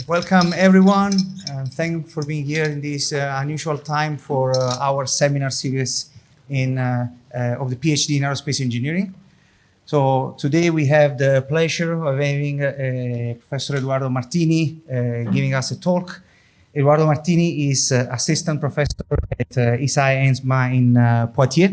Welcome everyone, and thank you for being here in this unusual time for our seminar series of the PhD in aerospace engineering. So today we have the pleasure of having Professor Eduardo Martini giving us a talk. Eduardo Martini is assistant professor at ISA-ENSMA in Poitiers.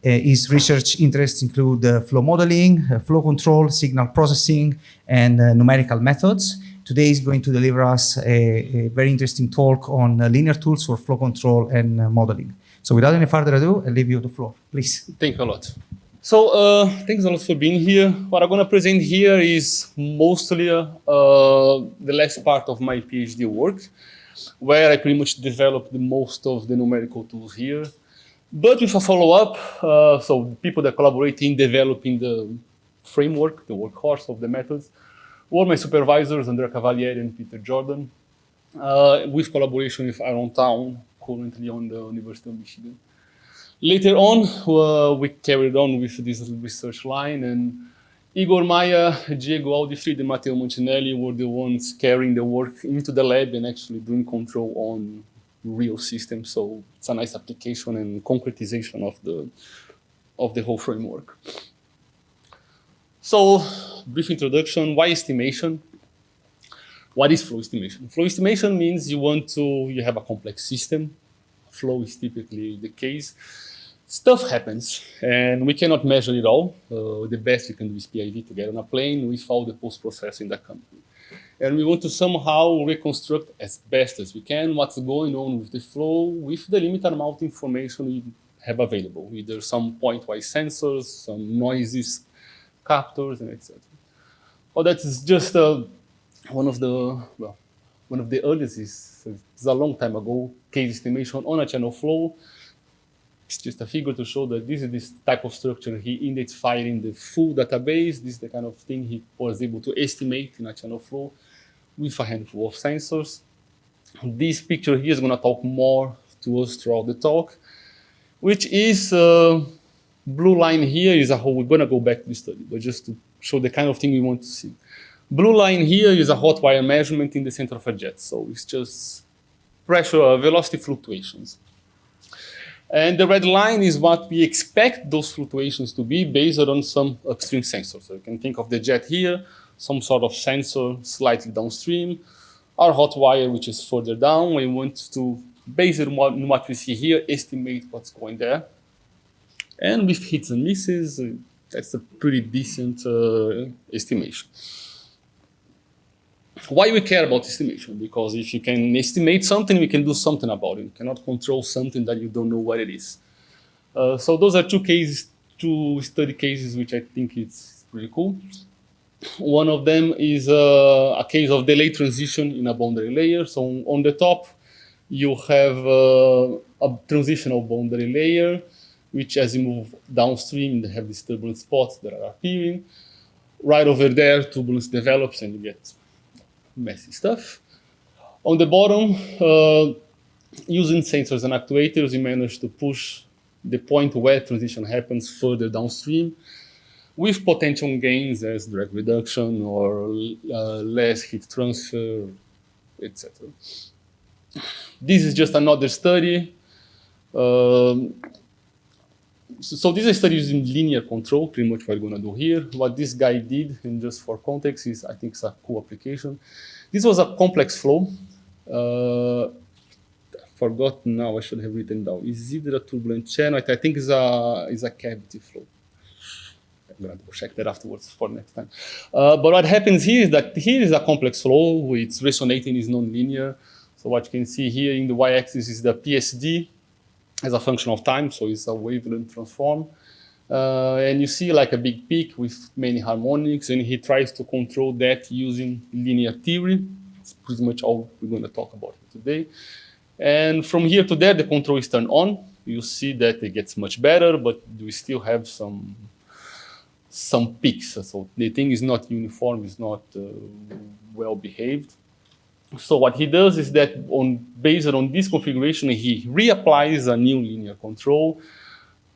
His research interests include flow modeling, flow control, signal processing, and numerical methods. Today he's going to deliver us a very interesting talk on linear tools for flow control and modeling. So without any further ado, I'll leave you the floor, please. Thank you a lot. So thanks a lot for being here. What I'm going to present here is mostly the last part of my PhD work, where I pretty much developed the most of the numerical tools here. But with a follow-up, so the people that collaborate in developing the framework, the workhorse of the methods, were my supervisors, Andrea Cavalieri and Peter Jordan, with collaboration with Aaron Town, currently on the University of Michigan. Later on, we carried on with this research line, and Igor Maia, Diego Aldifrid, and Matteo Montinelli were the ones carrying the work into the lab and actually doing control on real systems. So it's a nice application and concretization of the whole framework. So, brief introduction, why estimation? What is flow estimation? Flow estimation means you have a complex system. Flow is typically the case. Stuff happens, and we cannot measure it all. The best we can do is PIV to get on a plane with all the post-processing that comes. And we want to somehow reconstruct as best as we can what's going on with the flow with the limited amount of information we have available, either some point-wise sensors, some noises, captors, and etc. Well, that is just one of the earliest, it's a long time ago, case estimation on a channel flow. It's just a figure to show that this is this type of structure he identified in the full database. This is the kind of thing he was able to estimate in a channel flow with a handful of sensors. This picture here is going to talk more to us throughout the talk, which is blue line here is a whole, we're going to go back to the study, but just to show the kind of thing we want to see. Blue line here is a hot wire measurement in the center of a jet. So it's just pressure, velocity fluctuations. And the red line is what we expect those fluctuations to be based on some upstream sensor. So you can think of the jet here, some sort of sensor slightly downstream. Our hot wire, which is further down, we want to, based on what we see here, estimate what's going there. And with hits and misses, that's a pretty decent estimation. Why we care about estimation? Because if you can estimate something, we can do something about it. You cannot control something that you don't know what it is. So those are two study cases, which I think it's pretty cool. One of them is a case of delayed transition in a boundary layer. So on the top, you have a transitional boundary layer, which as you move downstream, they have these turbulent spots that are appearing. Right over there, turbulence develops and you get messy stuff. On the bottom, using sensors and actuators, we manage to push the point where transition happens further downstream with potential gains as drag reduction or less heat transfer, etc. This is just another study. So this is a study using linear control, pretty much what we're going to do here. What this guy did, and just for context, is I think it's a cool application. This was a complex flow. I forgot now, I should have written down. Is it a turbulent channel? I think it's a cavity flow. I'm going to check that afterwards for next time. But what happens here is that here is a complex flow. It's resonating, is non-linear. So what you can see here in the y-axis is the PSD as a function of time, so it's a wavelength transform. And you see like a big peak with many harmonics, and he tries to control that using linear theory. It's pretty much all we're going to talk about today. And from here to there, the control is turned on. You see that it gets much better, but we still have some peaks. So the thing is not uniform, it's not well behaved. So what he does is that based on this configuration, he reapplies a new linear control,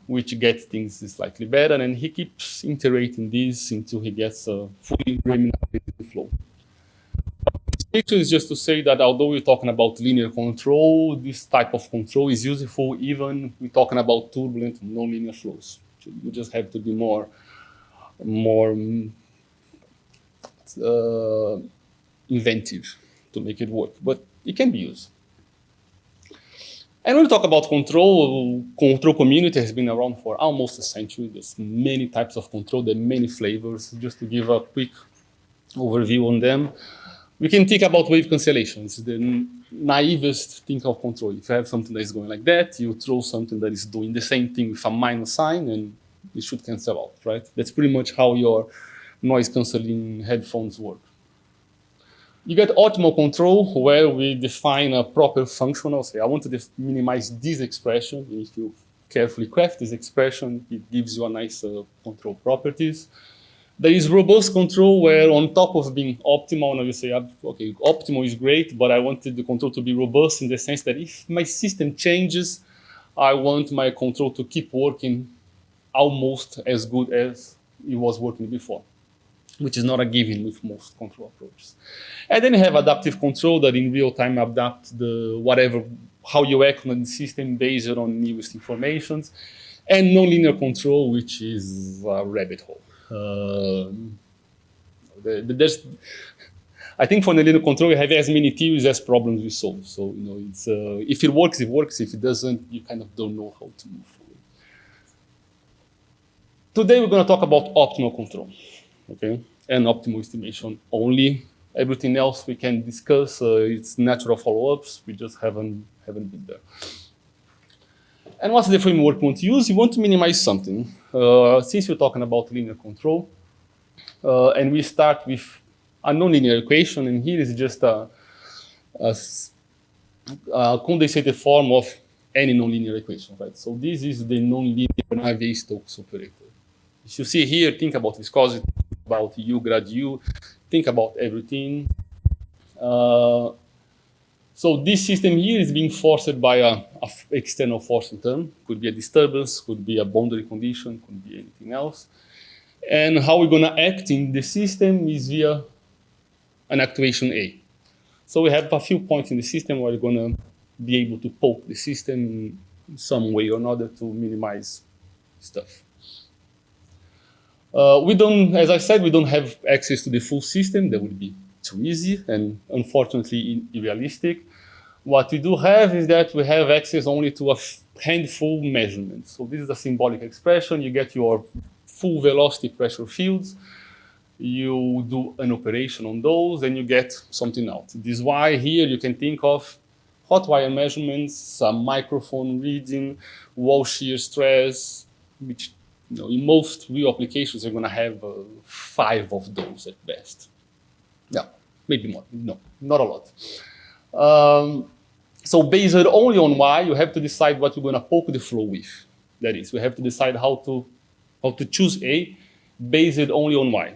which gets things slightly better, and he keeps iterating this until he gets a fully remunerated flow. Picture is just to say that although we're talking about linear control, this type of control is useful even we're talking about turbulent nonlinear flows. You just have to be more inventive to make it work, but it can be used. And when we talk about control community has been around for almost a century. There's many types of control, there are many flavors. Just to give a quick overview on them, we can think about wave cancellation. It's the naivest thing of control. If you have something that is going like that, you throw something that is doing the same thing with a minus sign, and it should cancel out, right? That's pretty much how your noise cancelling headphones work. You get optimal control, where we define a proper functional. Say, I want to minimize this expression. If you carefully craft this expression, it gives you a nice control properties. There is robust control, where on top of being optimal, now you say, okay, optimal is great, but I wanted the control to be robust in the sense that if my system changes, I want my control to keep working almost as good as it was working before, which is not a given with most control approaches. And then you have adaptive control that in real time adapt how you act on the system based on newest informations, and nonlinear control, which is a rabbit hole. I think for nonlinear control, you have as many theories as problems we solve. So, it's, if it works, it works. If it doesn't, you kind of don't know how to move forward. Today, we're going to talk about optimal control, okay, and optimal estimation only. Everything else we can discuss. It's natural follow-ups. We just haven't been there. And what's the framework we want to use? You want to minimize something. Since we're talking about linear control, and we start with a nonlinear equation, and here is just a condensated form of any nonlinear equation, right? So this is the nonlinear Navier-Stokes operator. If you see here, think about viscosity, about U grad U, think about everything. So this system here is being forced by an external forcing term. Could be a disturbance, could be a boundary condition, could be anything else. And how we're going to act in the system is via an actuation A. So we have a few points in the system where we're going to be able to poke the system in some way or another to minimize stuff. As I said, we don't have access to the full system. That would be too easy and unfortunately unrealistic. What we do have is that we have access only to a handful measurements. So this is a symbolic expression. You get your full velocity pressure fields. You do an operation on those, and you get something out. This is why here you can think of hot wire measurements, a microphone reading, wall shear stress, which in most real applications you're going to have 5 of those at best. Yeah, maybe more. No, not a lot. So based only on Y, you have to decide what you're going to poke the flow with. That is, we have to decide how to choose A based only on Y.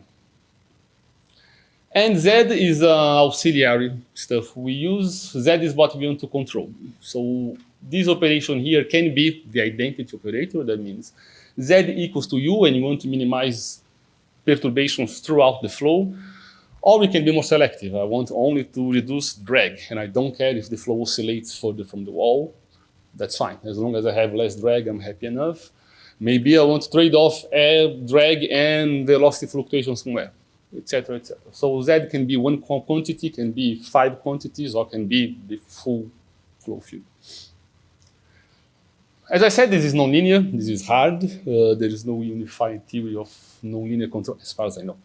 And Z is auxiliary stuff we use. Z is what we want to control. So this operation here can be the identity operator. That means Z equals to U, and you want to minimize perturbations throughout the flow. Or we can be more selective. I want only to reduce drag, and I don't care if the flow oscillates further from the wall. That's fine. As long as I have less drag, I'm happy enough. Maybe I want to trade off air, drag, and velocity fluctuation somewhere, etc., etc. So Z can be one quantity, can be 5 quantities, or can be the full flow field. As I said, this is nonlinear. This is hard. There is no unified theory of nonlinear control, as far as I know.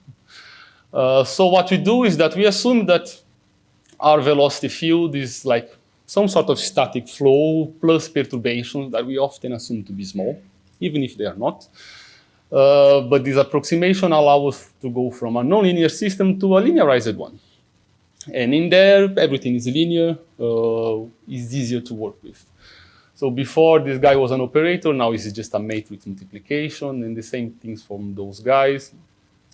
So what we do is that we assume that our velocity field is like some sort of static flow plus perturbations that we often assume to be small, even if they are not. But this approximation allows us to go from a nonlinear system to a linearized one. And in there, everything is linear, is easier to work with. So before, this guy was an operator, now it's just a matrix multiplication, and the same things from those guys.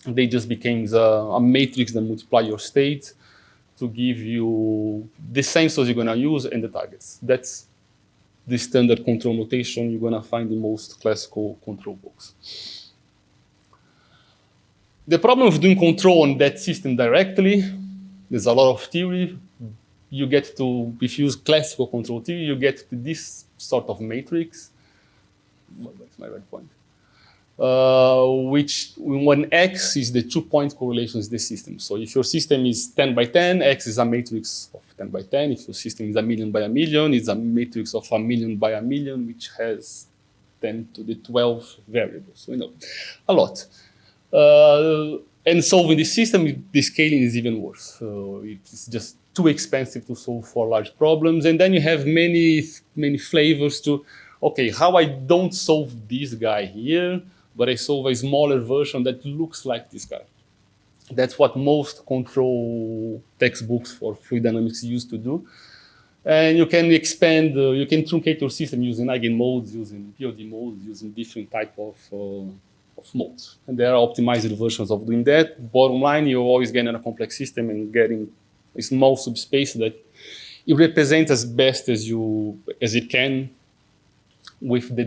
They just became a matrix that multiply your state to give you the sensors you're going to use and the targets. That's the standard control notation you're going to find in most classical control books. The problem with doing control on that system directly, there's a lot of theory. You get to, if you use classical control theory, you get to this sort of matrix. What's my red point? Which when X is the 2-point correlation is the system. So if your system is 10 by 10, X is a matrix of 10 by 10. If your system is 1,000,000 by 1,000,000, it's a matrix of 1,000,000 by 1,000,000, which has 10 to the 12 variables. So, a lot. And solving this system, the scaling is even worse. So it's just too expensive to solve for large problems. And then you have many flavors to, okay, how I don't solve this guy here, but I solve a smaller version that looks like this guy. That's what most control textbooks for fluid dynamics used to do. And you can expand, you can truncate your system using eigenmodes, using POD modes, using different type of modes. And there are optimized versions of doing that. Bottom line, you're always getting a complex system and getting a small subspace that it represents as best as it can with the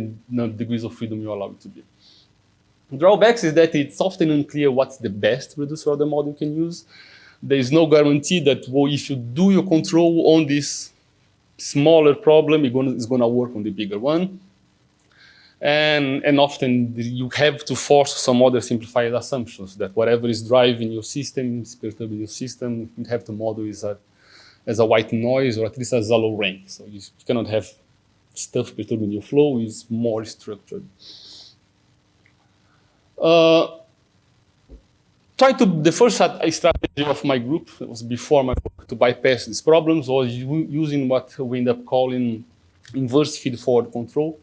degrees of freedom you allow it to be. Drawbacks is that it's often unclear what's the best reducer order model you can use. There is no guarantee that, well, if you do your control on this smaller problem, it's going to work on the bigger one. And often you have to force some other simplified assumptions that whatever is driving your system, is perturbing your system, you have to model as a white noise or at least as a low rank. So you cannot have stuff perturbing your flow, is more structured. The first strategy of my group, that was before my work, to bypass these problems, was using what we end up calling inverse feed-forward control,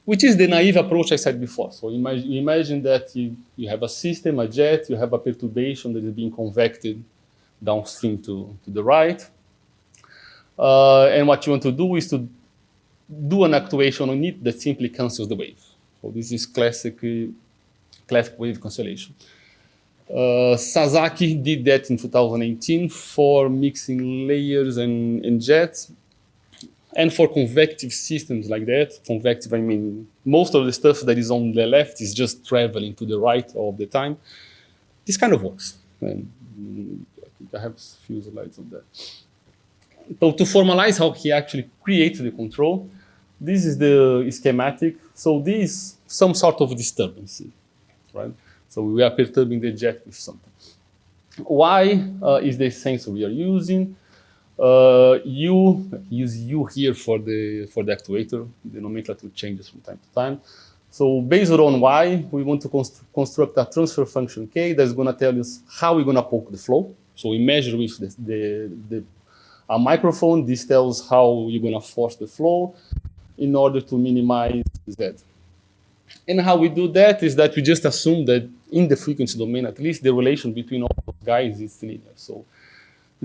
which is the naive approach I said before. So imagine that you have a system, a jet, you have a perturbation that is being convected downstream to the right. And what you want to do is to do an actuation on it that simply cancels the wave. So this is classic wave cancellation. Sasaki did that in 2018 for mixing layers and jets. And for convective systems like that, convective, I mean, most of the stuff that is on the left is just traveling to the right all the time. This kind of works. And I think I have a few slides of that. So to formalize how he actually creates the control, this is the schematic. So this is some sort of disturbance, right? So we are perturbing the jet with something. Y is the sensor we are using. Use U here for the actuator. The nomenclature changes from time to time. So based on Y, we want to construct a transfer function K that's going to tell us how we're going to poke the flow. So we measure with a microphone. This tells how you're going to force the flow in order to minimize Z. And how we do that is that we just assume that in the frequency domain, at least, the relation between all those guys is linear. So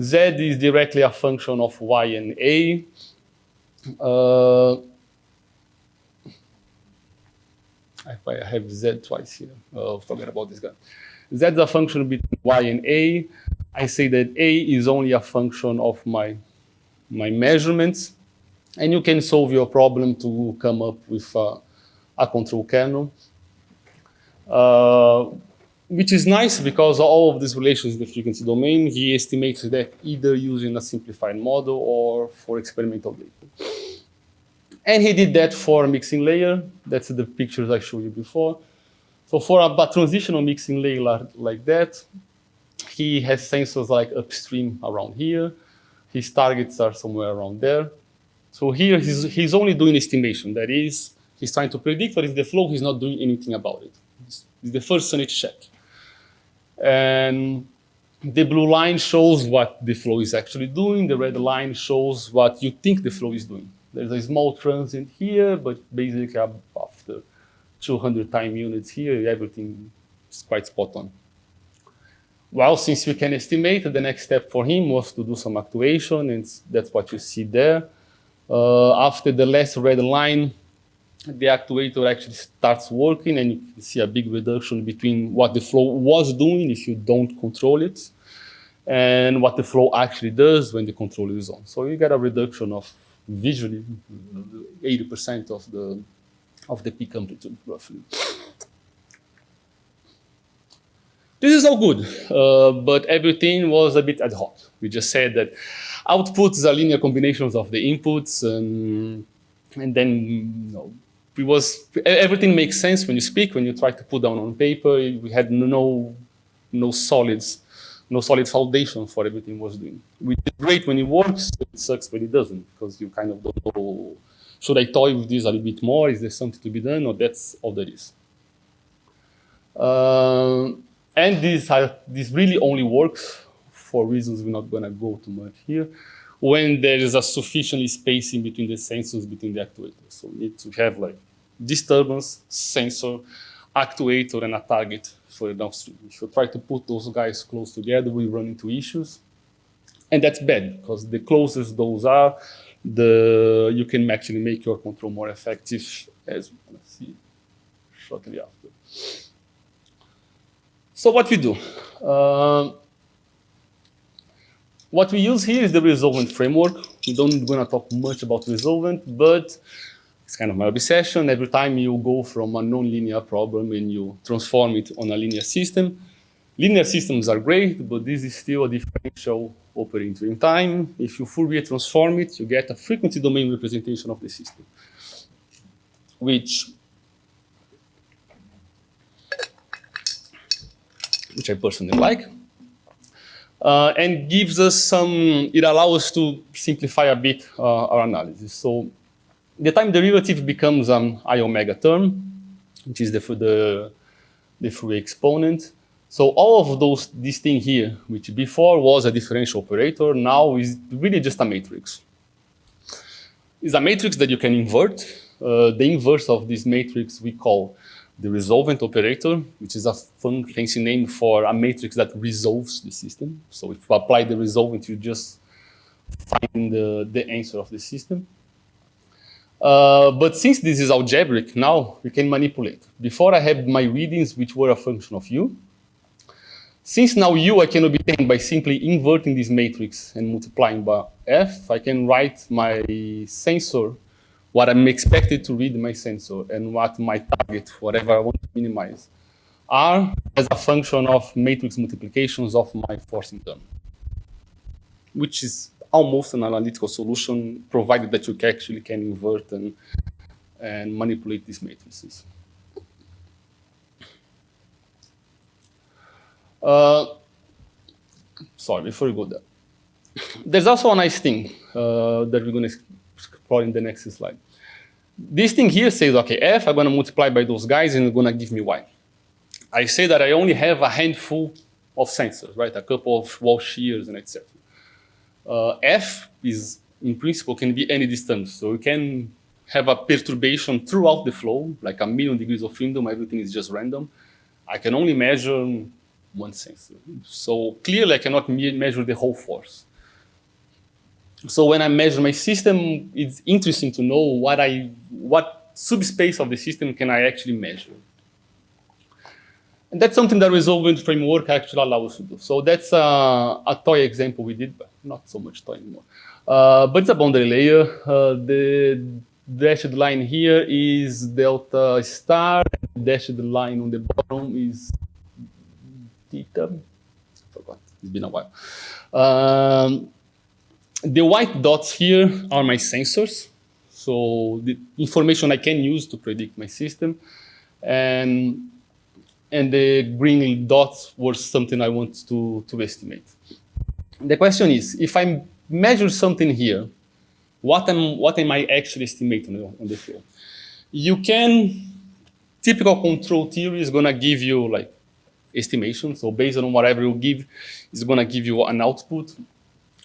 Z is directly a function of Y and A. I have Z twice here. Forget about this guy. Z is a function between Y and A. I say that A is only a function of my measurements. And you can solve your problem to come up with a control kernel. Which is nice because all of these relations in the frequency domain, he estimates that either using a simplified model or for experimental data. And he did that for a mixing layer. That's the pictures I showed you before. So for a transitional mixing layer like that, he has sensors like upstream around here. His targets are somewhere around there. So here he's only doing estimation. That is, he's trying to predict what is the flow. He's not doing anything about it. It's the first sanity check. And the blue line shows what the flow is actually doing. The red line shows what you think the flow is doing. There's a small transient here, but basically after 200 time units here, everything is quite spot on. Well, since we can estimate, the next step for him was to do some actuation, and that's what you see there. After the last red line, the actuator actually starts working, and you can see a big reduction between what the flow was doing if you don't control it and what the flow actually does when the controller is on. So you get a reduction of visually 80% of the peak amplitude, roughly. This is all good, but everything was a bit ad hoc. We just said that outputs are linear combinations of the inputs, and then everything makes sense when you speak. When you try to put down on paper, we had no solid foundation for everything was doing. Which is great when it works. It sucks when it doesn't, because you kind of don't know. Should I toy with this a little bit more? Is there something to be done, or that's all there is? And this really only works for reasons we're not going to go too much here, when there is a sufficiently spacing between the sensors, between the actuators. So we need to have like disturbance, sensor, actuator, and a target for the downstream. If you try to put those guys close together, we run into issues. And that's bad, because the closest those are, you can actually make your control more effective, as we're going to see shortly after. So what we do? What we use here is the resolvent framework. We don't going to talk much about resolvent, but it's kind of my obsession. Every time you go from a non-linear problem and you transform it on a linear system, linear systems are great, but this is still a differential operator in time. If you Fourier transform it, you get a frequency domain representation of the system, which I personally like. And gives us it allows us to simplify a bit our analysis. So the time derivative becomes an I omega term, which is the Fourier exponent. So all of this thing here, which before was a differential operator, now is really just a matrix. It's a matrix that you can invert. The inverse of this matrix we call the resolvent operator, which is a fancy name for a matrix that resolves the system. So if you apply the resolvent, you just find the answer of the system. But since this is algebraic, now we can manipulate. Before I had my readings, which were a function of u. Since now u I can obtain by simply inverting this matrix and multiplying by f, I can write my sensor, what I'm expected to read my sensor, and what my target, whatever I want to minimize, are as a function of matrix multiplications of my forcing term, which is almost an analytical solution, provided that you actually can invert and manipulate these matrices. Sorry, before we go there. There's also a nice thing that we're going to explore in the next slide. This thing here says, okay, f, I'm going to multiply by those guys, and it's going to give me y. I say that I only have a handful of sensors, right? A couple of wall shears and etc. F is, in principle, can be any distance. So you can have a perturbation throughout the flow, like 1,000,000 degrees of freedom, everything is just random. I can only measure one sensor. So clearly I cannot measure the whole force. So when I measure my system, it's interesting to know what subspace of the system can I actually measure. And that's something that resolvent framework actually allows us to do. So that's a toy example we did, but not so much toy anymore. But it's a boundary layer. The dashed line here is delta star. The dashed line on the bottom is theta. I forgot. It's been a while. The white dots here are my sensors. So the information I can use to predict my system. And the green dots were something I want to estimate. The question is, if I measure something here, what am I actually estimating on the flow? Typical control theory is going to give you like estimation. So based on whatever you give, it's going to give you an output.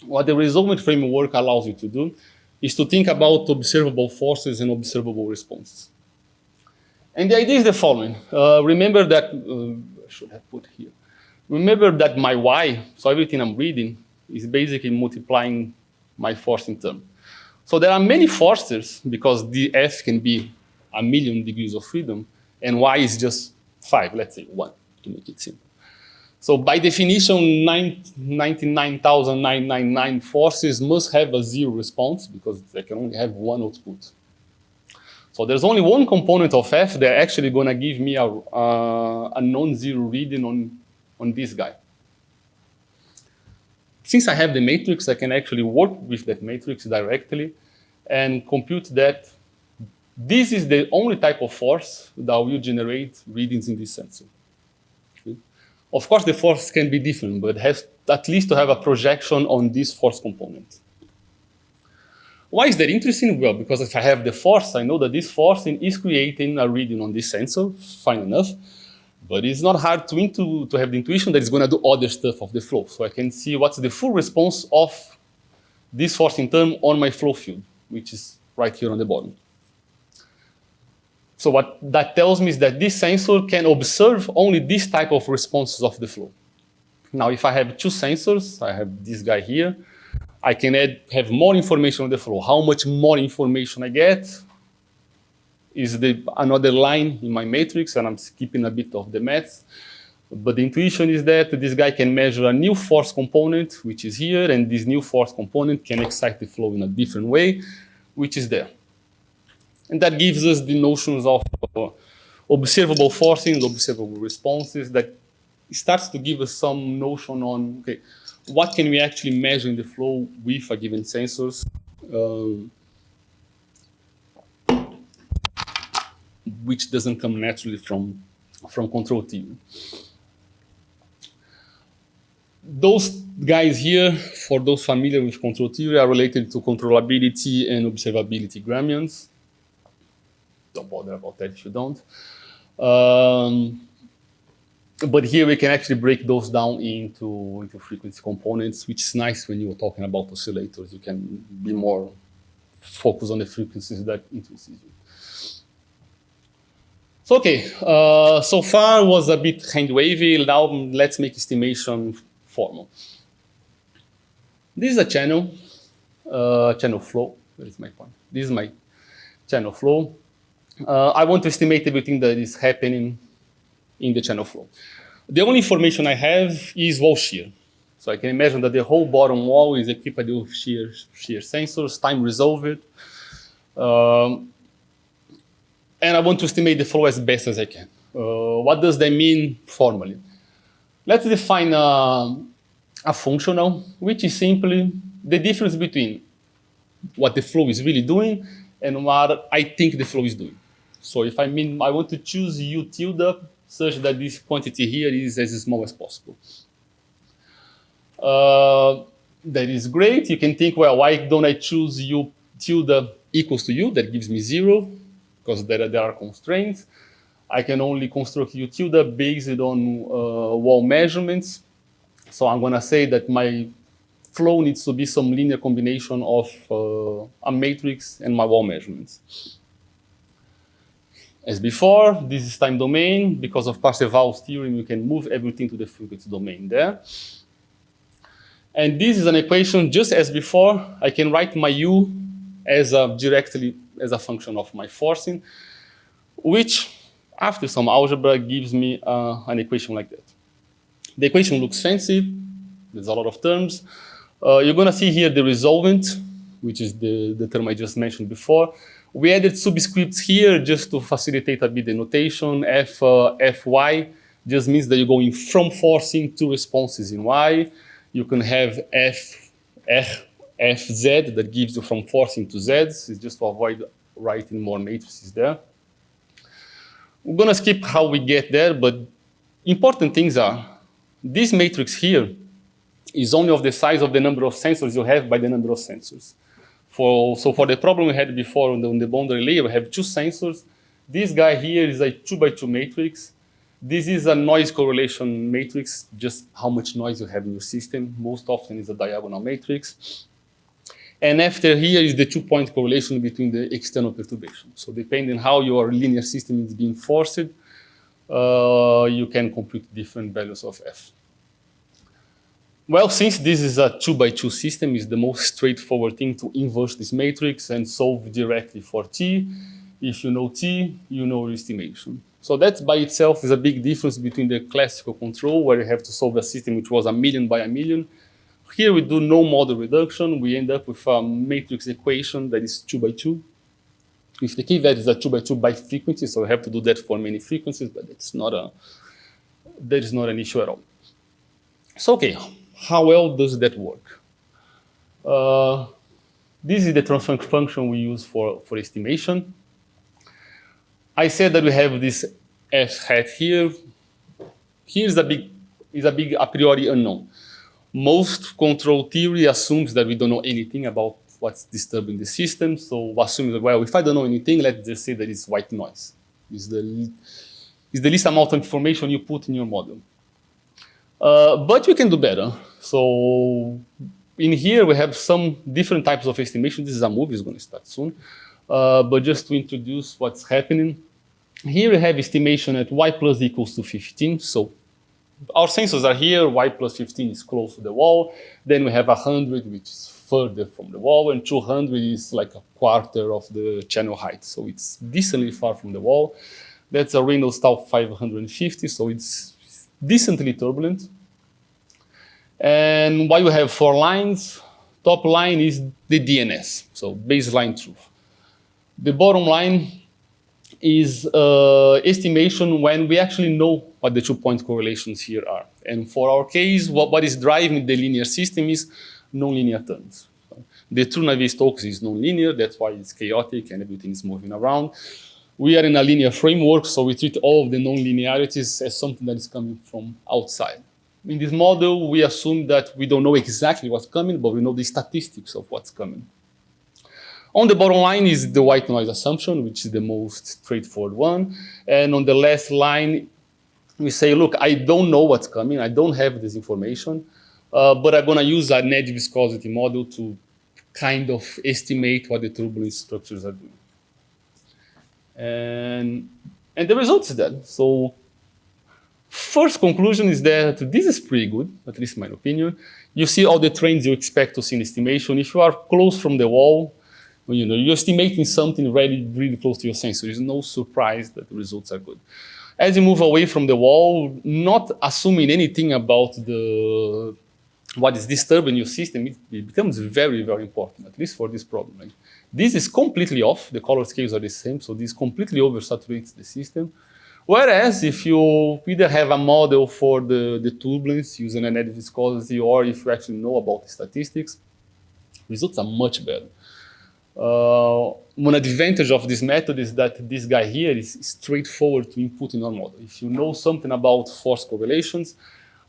What the resolvent framework allows you to do is to think about observable forces and observable responses. And the idea is the following. Remember that, I should have put here. Remember that my y, so everything I'm reading, is basically multiplying my forcing term. So there are many forces, because the F can be 1,000,000 degrees of freedom, and y is just 5, let's say 1, to make it simple. So by definition, 99,999 forces must have a 0 response, because they can only have one output. So there's only one component of F that's actually going to give me a non-zero reading on on this guy. Since I have the matrix, I can actually work with that matrix directly and compute that this is the only type of force that will generate readings in this sensor. Okay. Of course, the force can be different, but it has at least to have a projection on this force component. Why is that interesting? Well, because if I have the force, I know that this force is creating a reading on this sensor, fine enough. But it's not hard to have the intuition that it's going to do other stuff of the flow. So I can see what's the full response of this forcing term on my flow field, which is right here on the bottom. So what that tells me is that this sensor can observe only this type of responses of the flow. Now, if I have two sensors, I have this guy here, I can have more information on the flow. How much more information I get is another line in my matrix, and I'm skipping a bit of the math. But the intuition is that this guy can measure a new force component, which is here, and this new force component can excite the flow in a different way, which is there. And that gives us the notions of observable forcing, observable responses, that starts to give us some notion on, okay, what can we actually measure in the flow with a given sensors, which doesn't come naturally from control theory. Those guys here, for those familiar with control theory, are related to controllability and observability gradients. Don't bother about that if you don't. But here we can actually break those down into frequency components, which is nice when you're talking about oscillators. You can be more focused on the frequencies that interests you. So, okay, so far was a bit hand-wavy. Now let's make estimation formal. This is a channel flow. Where is my point? This is my channel flow. I want to estimate everything that is happening in the channel flow. The only information I have is wall shear. So I can imagine that the whole bottom wall is equipped with shear sensors, time resolved. And I want to estimate the flow as best as I can. What does that mean formally? Let's define a functional, which is simply the difference between what the flow is really doing and what I think the flow is doing. So if I want to choose U tilde such that this quantity here is as small as possible. That is great. You can think, well, why don't I choose U tilde equals to U? That gives me 0. Because there are constraints. I can only construct U tilde based on wall measurements. So I'm going to say that my flow needs to be some linear combination of a matrix and my wall measurements. As before, this is time domain. Because of Parseval's theorem, you can move everything to the frequency domain there. And this is an equation just as before. I can write my U as directly as a function of my forcing, which after some algebra gives me an equation like that. The equation looks fancy. There's a lot of terms. You're going to see here the resolvent, which is the term I just mentioned before. We added subscripts here just to facilitate a bit the notation. Fy just means that you're going from forcing to responses in y. You can have Fz that gives you from forcing to z's. It's just to avoid writing more matrices there. We're going to skip how we get there, but important things are, this matrix here is only of the size of the number of sensors you have by the number of sensors. So for the problem we had before on the boundary layer, we have two sensors. This guy here is a 2x2 matrix. This is a noise correlation matrix, just how much noise you have in your system. Most often it's a diagonal matrix. And after here is the 2-point correlation between the external perturbation. So depending how your linear system is being forced, you can compute different values of F. Well, since this is a 2x2 system, it's the most straightforward thing to inverse this matrix and solve directly for T. If you know T, you know your estimation. So that by itself is a big difference between the classical control, where you have to solve a system which was 1,000,000 by 1,000,000. Here we do no model reduction. We end up with a matrix equation that is 2x2. If the key value is a 2x2 by frequency, so we have to do that for many frequencies, but that is not an issue at all. So, okay, how well does that work? This is the transfer function we use for estimation. I said that we have this f hat here. Here's a big a priori unknown. Most control theory assumes that we don't know anything about what's disturbing the system. So assuming that, well, if I don't know anything, let's just say that it's white noise. It's the least amount of information you put in your model. But we can do better. So in here, we have some different types of estimation. This is a movie, it's going to start soon. But just to introduce what's happening, here we have estimation at y plus equals to 15. So our sensors are here, y plus 15 is close to the wall. Then we have 100, which is further from the wall, and 200 is like a quarter of the channel height. So it's decently far from the wall. That's a Reynolds tau 550, so it's decently turbulent. And why we have 4 lines? Top line is the DNS, so baseline truth. The bottom line is estimation when we actually know what the 2-point correlations here are. And for our case, what is driving the linear system is nonlinear terms. The true Navier-Stokes is nonlinear, that's why it's chaotic and everything is moving around. We are in a linear framework, so we treat all of the nonlinearities as something that is coming from outside. In this model, we assume that we don't know exactly what's coming, but we know the statistics of what's coming. On the bottom line is the white noise assumption, which is the most straightforward one. And on the last line, we say, look, I don't know what's coming. I don't have this information, but I'm going to use an edge viscosity model to kind of estimate what the turbulent structures are doing. And the result is that. So first conclusion is that this is pretty good, at least in my opinion. You see all the trends you expect to see in estimation. If you are close from the wall, you're estimating something really close to your sensor. There's no surprise that the results are good. As you move away from the wall, not assuming anything about what is disturbing your system, it becomes very, very important, at least for this problem. Like, this is completely off. The color scales are the same, so this completely oversaturates the system. Whereas if you either have a model for the turbulence using an edge viscosity, or if you actually know about the statistics, results are much better. One advantage of this method is that this guy here is straightforward to input in our model. If you know something about force correlations,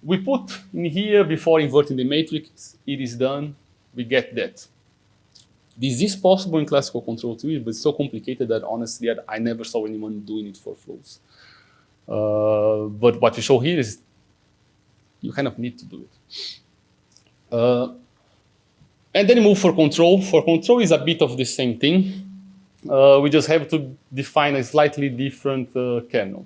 we put in here before inverting the matrix, it is done, we get that. This is possible in classical control theory, but it's so complicated that honestly, I never saw anyone doing it for flows. But what we show here is you kind of need to do it. And then you move for control. For control is a bit of the same thing. We just have to define a slightly different kernel,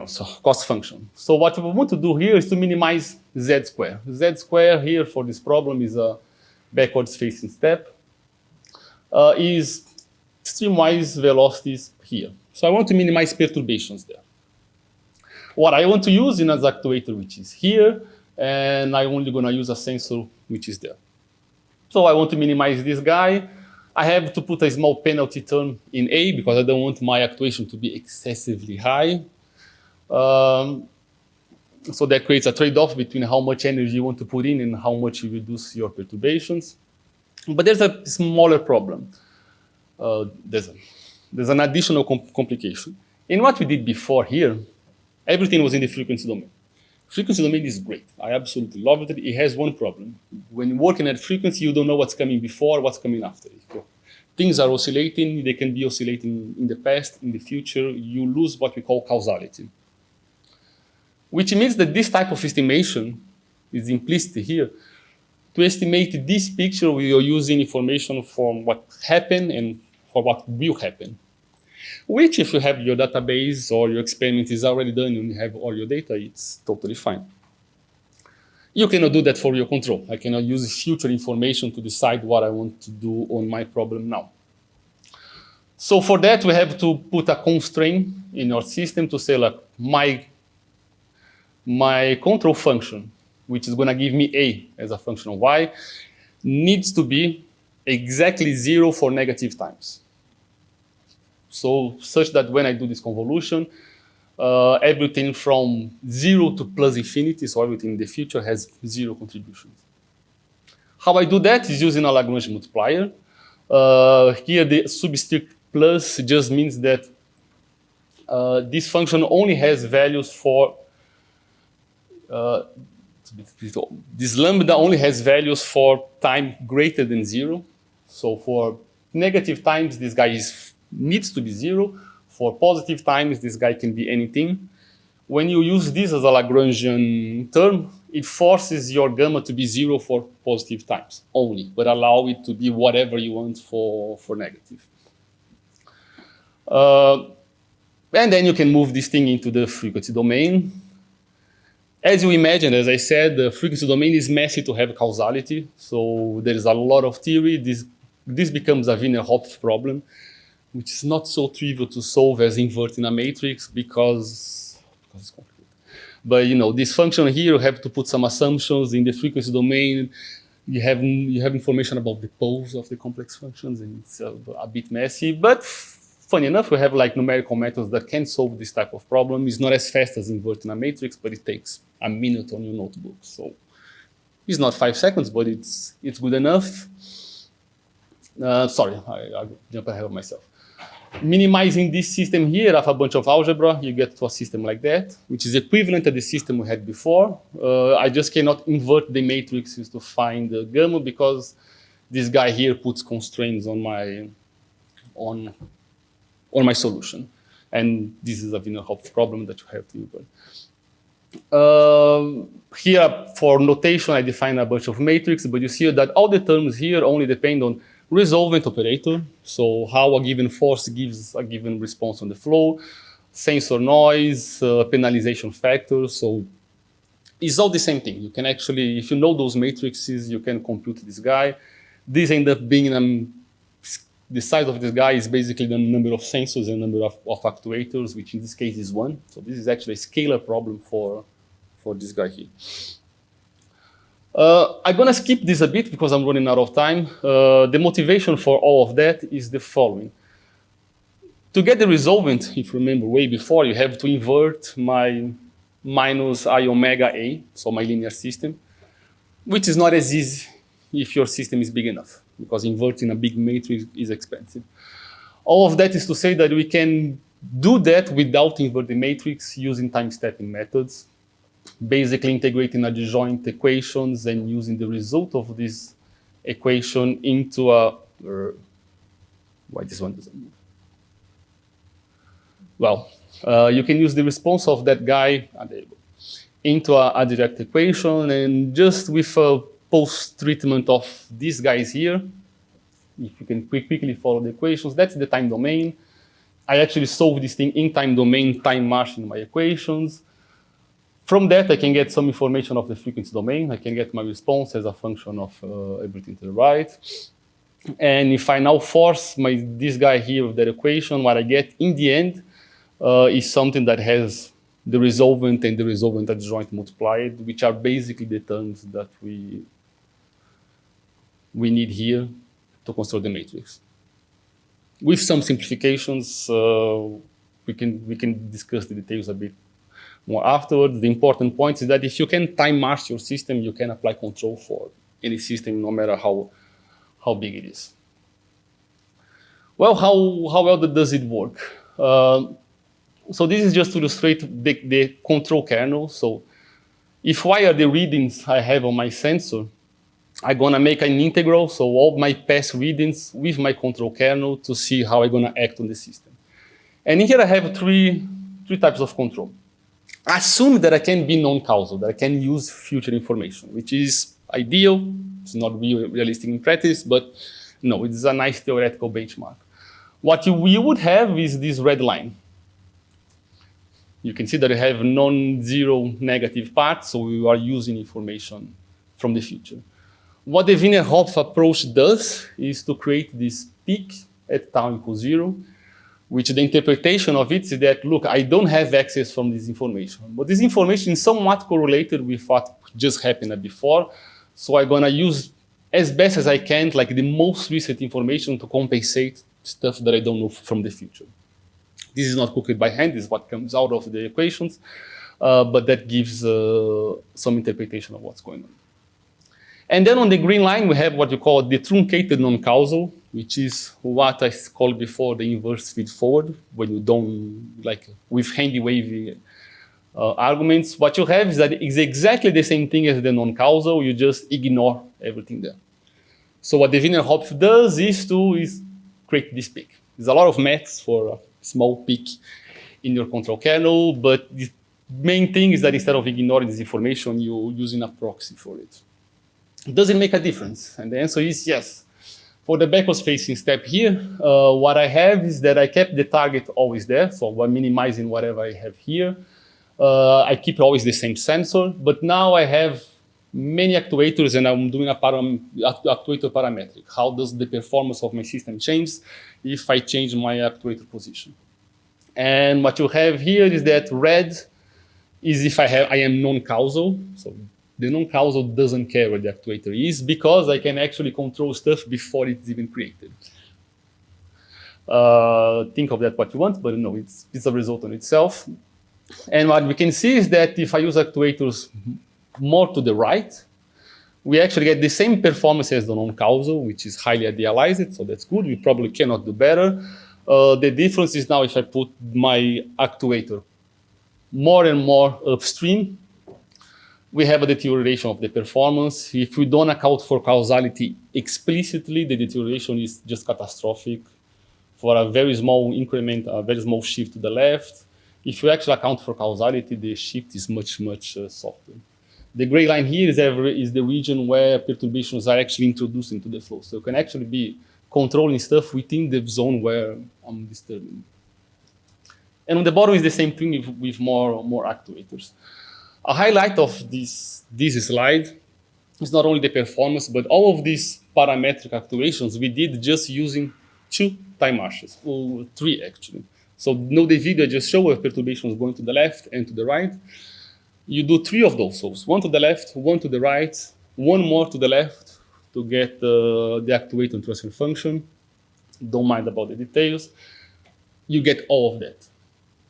so cost function. So what we want to do here is to minimize z square. Z square here for this problem is a backwards facing step, is streamwise velocities here. So I want to minimize perturbations there. What I want to use in an actuator, which is here, and I'm only going to use a sensor, which is there. So I want to minimize this guy. I have to put a small penalty term in A because I don't want my actuation to be excessively high. So that creates a trade-off between how much energy you want to put in and how much you reduce your perturbations. But there's a smaller problem. There's an additional complication. In what we did before here, everything was in the frequency domain. Frequency domain is great. I absolutely love it. It has one problem. When working at frequency, you don't know what's coming before, what's coming after. Things are oscillating. They can be oscillating in the past, in the future. You lose what we call causality. Which means that this type of estimation is implicit here. To estimate this picture, we are using information from what happened and for what will happen. Which, if you have your database or your experiment is already done and you have all your data, it's totally fine. You cannot do that for your control. I cannot use future information to decide what I want to do on my problem now. So for that, we have to put a constraint in our system to say, like, my control function, which is going to give me A as a function of Y, needs to be exactly 0 for negative times. So such that when I do this convolution, everything from 0 to plus infinity, so everything in the future has 0 contributions. How I do that is using a Lagrange multiplier. Here the subscript plus just means that this function only has values for this lambda only has values for time greater than 0. So for negative times, this guy needs to be 0. For positive times, this guy can be anything. When you use this as a Lagrangian term, it forces your gamma to be 0 for positive times only, but allow it to be whatever you want for negative. And then you can move this thing into the frequency domain. As you imagine, as I said, the frequency domain is messy to have causality. So there is a lot of theory. This becomes a Wiener-Hopf problem, which is not so trivial to solve as inverting a matrix because it's complicated. But this function here, you have to put some assumptions in the frequency domain. You have information about the poles of the complex functions, and it's a bit messy. But funny enough, we have numerical methods that can solve this type of problem. It's not as fast as inverting a matrix, but it takes a minute on your notebook. So it's not 5 seconds, but it's good enough. Sorry, I jump ahead of myself. Minimizing this system here of a bunch of algebra, you get to a system like that, which is equivalent to the system we had before. I just cannot invert the matrices to find the gamma because this guy here puts constraints on my solution. And this is a Wiener-Hopf problem that you have to invert. Here, for notation, I define a bunch of matrices, but you see that all the terms here only depend on resolvent operator, so how a given force gives a given response on the flow, sensor noise, penalization factor, so it's all the same thing. You can actually, if you know those matrices, you can compute this guy. This ends up being the size of this guy is basically the number of sensors and number of actuators, which in this case is 1. So this is actually a scalar problem for this guy here. I'm going to skip this a bit because I'm running out of time. The motivation for all of that is the following. To get the resolvent, if you remember way before, you have to invert my minus I omega A, so my linear system, which is not as easy if your system is big enough, because inverting a big matrix is expensive. All of that is to say that we can do that without inverting matrix using time-stepping methods, basically integrating adjoint equations and using the result of this equation into a... why this one doesn't move? Well, you can use the response of that guy into a direct equation, and just with a post-treatment of these guys here, if you can quickly follow the equations, that's the time domain. I actually solve this thing in time domain, time marching my equations. From that, I can get some information of the frequency domain. I can get my response as a function of everything to the right. And if I now force this guy here with that equation, what I get in the end is something that has the resolvent and the resolvent adjoint multiplied, which are basically the terms that we need here to construct the matrix. With some simplifications, we can discuss the details a bit more afterwards. The important point is that if you can time march your system, you can apply control for any system, no matter how big it is. Well, how well does it work? So this is just to illustrate the control kernel. So if y are the readings I have on my sensor, I'm going to make an integral, so all my past readings with my control kernel to see how I'm going to act on the system. And here I have three types of control. Assume that I can be non-causal, that I can use future information, which is ideal. It's not realistic in practice, but no, it's a nice theoretical benchmark. What we would have is this red line. You can see that I have non-zero negative parts, so we are using information from the future. What the Wiener-Hopf approach does is to create this peak at tau equals 0, which the interpretation of it is that, look, I don't have access from this information, but this information is somewhat correlated with what just happened before, so I'm going to use as best as I can, like the most recent information to compensate stuff that I don't know from the future. This is not cooked by hand, this is what comes out of the equations, but that gives some interpretation of what's going on. And then on the green line, we have what you call the truncated non-causal, which is what I called before the inverse feed forward, when you don't, like with handy wavy arguments. What you have is that it's exactly the same thing as the non-causal, you just ignore everything there. So what the Wiener Hopf does is create this peak. There's a lot of maths for a small peak in your control kernel, but the main thing is that instead of ignoring this information, you're using a proxy for it. Does it make a difference? And the answer is yes. For the backwards facing step here, what I have is that I kept the target always there, so I'm minimizing whatever I have here. I keep always the same sensor, but now I have many actuators and I'm doing a actuator parametric. How does the performance of my system change if I change my actuator position? And what you have here is that red is if I am non-causal, so the non-causal doesn't care where the actuator is because I can actually control stuff before it's even created. Think of that what you want, but no, it's a result on itself. And what we can see is that if I use actuators more to the right, we actually get the same performance as the non-causal, which is highly idealized, so that's good. We probably cannot do better. The difference is now if I put my actuator more and more upstream, we have a deterioration of the performance. If we don't account for causality explicitly, the deterioration is just catastrophic. For a very small increment, a very small shift to the left, if you actually account for causality, the shift is much, much softer. The gray line here is the region where perturbations are actually introduced into the flow. So you can actually be controlling stuff within the zone where I'm disturbing. And on the bottom is the same thing with more actuators. A highlight of this slide is not only the performance, but all of these parametric actuations we did just using 2 time marches, or 3 actually. So no, the video I just showed where perturbations going to the left and to the right. You do 3 of those, so 1 to the left, 1 to the right, 1 more to the left to get the actuator and transfer function. Don't mind about the details. You get all of that.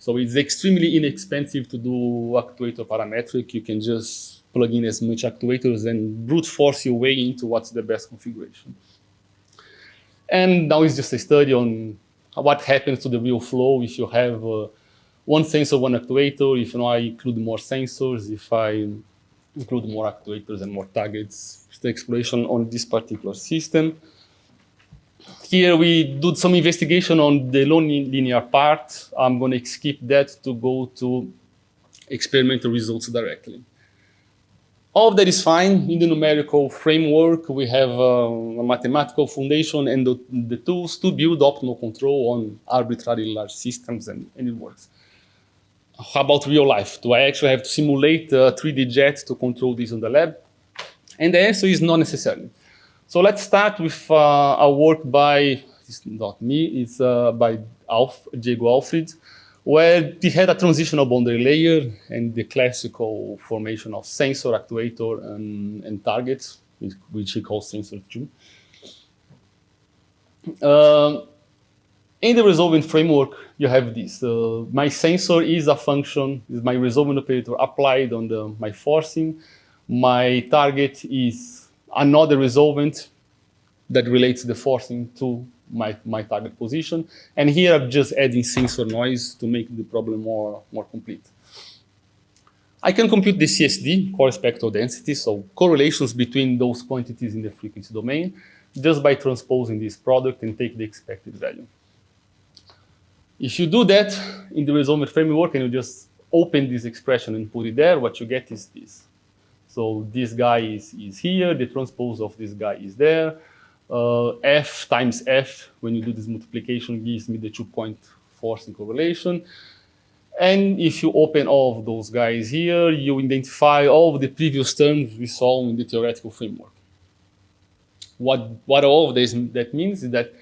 So it's extremely inexpensive to do actuator parametric. You can just plug in as much actuators and brute force your way into what's the best configuration. And now it's just a study on what happens to the real flow if you have one sensor, one actuator, if I include more sensors, if I include more actuators and more targets. It's the exploration on this particular system. Here we did some investigation on the non-linear part. I'm going to skip that to go to experimental results directly. All of that is fine. In the numerical framework, we have a mathematical foundation and the tools to build optimal control on arbitrarily large systems, and it works. How about real life? Do I actually have to simulate a 3D jet to control this in the lab? And the answer is not necessarily. So let's start with a work by, it's not me, it's by Diego Alfred, where he had a transitional boundary layer and the classical formation of sensor, actuator, and targets, which he calls sensor 2. In the resolving framework, you have this. My sensor is a function, is my resolving operator applied on my forcing. My target is another resolvent that relates the forcing to my target position. And here I'm just adding sensor noise to make the problem more complete. I can compute the CSD, core spectral density, so correlations between those quantities in the frequency domain, just by transposing this product and take the expected value. If you do that in the resolver framework and you just open this expression and put it there, what you get is this. So this guy is here, the transpose of this guy is there. F times F, when you do this multiplication, gives me the 2-point forcing correlation. And if you open all of those guys here, you identify all of the previous terms we saw in the theoretical framework. What all of this that means is that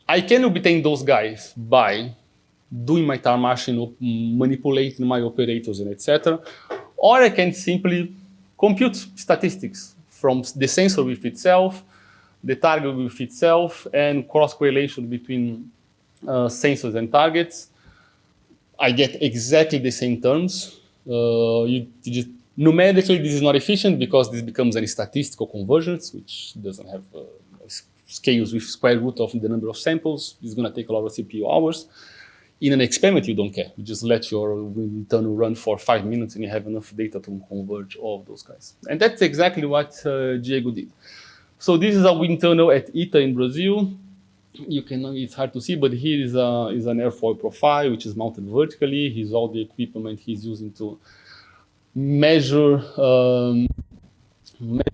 I can obtain those guys by doing my time machine, manipulating my operators and etc. Or I can simply compute statistics from the sensor with itself, the target with itself, and cross-correlation between sensors and targets. I get exactly the same terms. You just, numerically, this is not efficient because this becomes a statistical convergence, which doesn't have scales with square root of the number of samples. It's going to take a lot of CPU hours. In an experiment, you don't care. You just let your internal run for 5 minutes and you have enough data to converge all of those guys. And that's exactly what Diego did. So this is our internal at ITA in Brazil. You can, it's hard to see, but here is an airfoil profile, which is mounted vertically. Here's all the equipment he's using to measure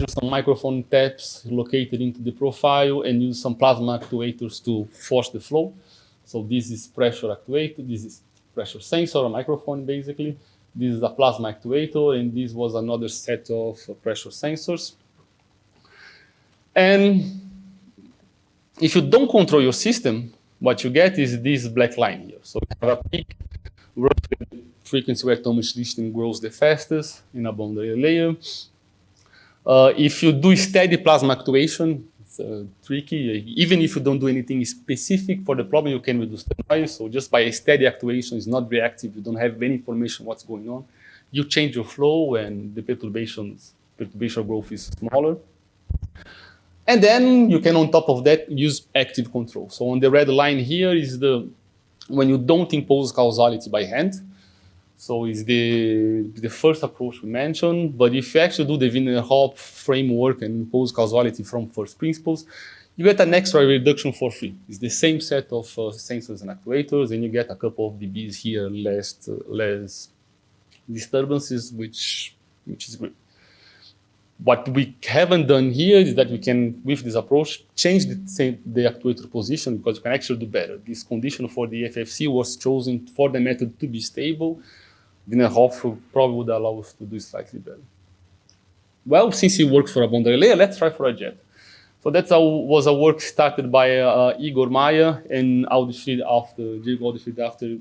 some microphone taps located into the profile and use some plasma actuators to force the flow. So this is pressure actuator, this is pressure sensor, a microphone basically. This is a plasma actuator, and this was another set of pressure sensors. And if you don't control your system, what you get is this black line here. So you have a peak, roughly the frequency where atomic lithium grows the fastest in a boundary layer. If you do steady plasma actuation, it's tricky. Even if you don't do anything specific for the problem, you can reduce the noise. So just by a steady actuation, it's not reactive, you don't have any information what's going on. You change your flow and the perturbation growth is smaller. And then you can, on top of that, use active control. So on the red line here is when you don't impose causality by hand. So it's the first approach we mentioned. But if you actually do the Wiener-Hopf framework and impose causality from first principles, you get an extra reduction for free. It's the same set of sensors and actuators, and you get a couple of dBs here, less disturbances, which is great. What we haven't done here is that we can, with this approach, change the actuator position because you can actually do better. This condition for the FFC was chosen for the method to be stable. Wiener-Hopf probably would allow us to do slightly better. Well, since it works for a boundary layer, let's try for a jet. So that was a work started by Igor Maya and Diego Aldefried after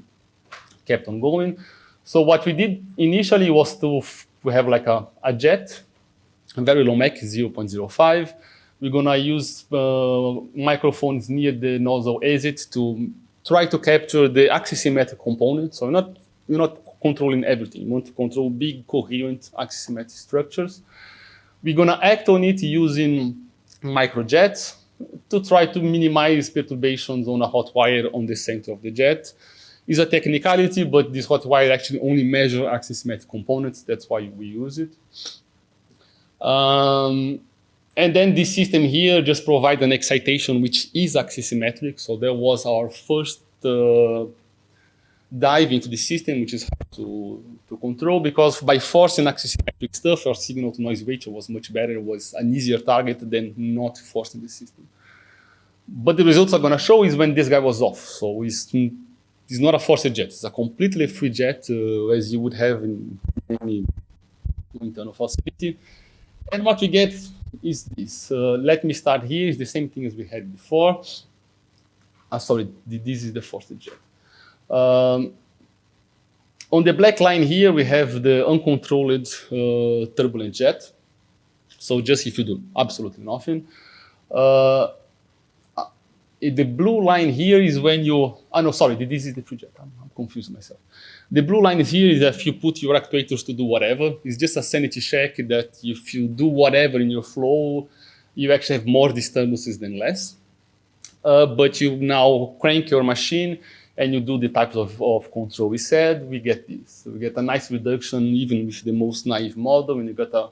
kept on going. So what we did initially was to have like a jet, a very low Mach, 0.05. We're gonna use microphones near the nozzle exit to try to capture the axisymmetric component. So you're not controlling everything. You want to control big, coherent axisymmetric structures. We're gonna act on it using microjets to try to minimize perturbations on a hot wire on the center of the jet. It's a technicality, but this hot wire actually only measures axisymmetric components. That's why we use it. And then this system here just provides an excitation which is axisymmetric. So that was our first dive into the system, which is hard to control because by forcing axisymmetric stuff, our signal to noise ratio was much better. It was an easier target than not forcing the system. But the results I'm going to show is when this guy was off. So it's not a forced jet. It's a completely free jet as you would have in any internal facility. And what we get is this. Let me start here. It's the same thing as we had before. Sorry, this is the forced jet. On the black line here, we have the uncontrolled turbulent jet. So just if you do absolutely nothing. The blue line here is when you, no, sorry, this is the free jet. I'm confusing myself. The blue line is here is if you put your actuators to do whatever. It's just a sanity check that if you do whatever in your flow, you actually have more disturbances than less. But you now crank your machine and you do the types of control we said, we get this. So we get a nice reduction even with the most naive model, and you get a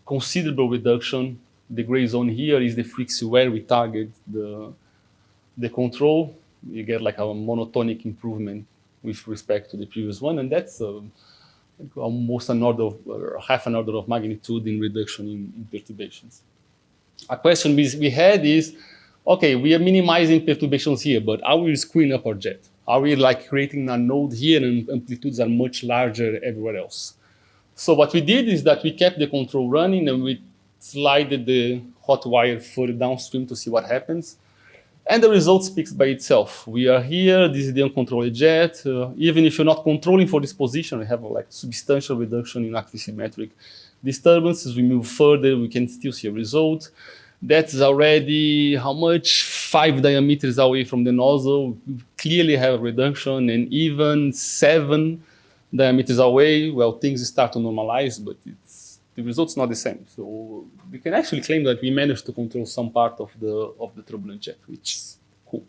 considerable reduction. The gray zone here is the frequency where we target the control. You get like a monotonic improvement with respect to the previous one, and that's almost half an order of magnitude in reduction in perturbations. A question we had is, okay, we are minimizing perturbations here, but are we screwing up our jet? Are we like creating a node here and amplitudes are much larger everywhere else? So what we did is that we kept the control running and we slided the hot wire further downstream to see what happens. And the result speaks by itself. We are here, this is the uncontrolled jet. Even if you're not controlling for this position, we have a like substantial reduction in axisymmetric disturbances. We move further, we can still see a result. That's already how much? 5 diameters away from the nozzle. We clearly have a reduction, and even 7 diameters away, well, things start to normalize, but the result's not the same. So we can actually claim that we managed to control some part of the turbulent jet, which is cool.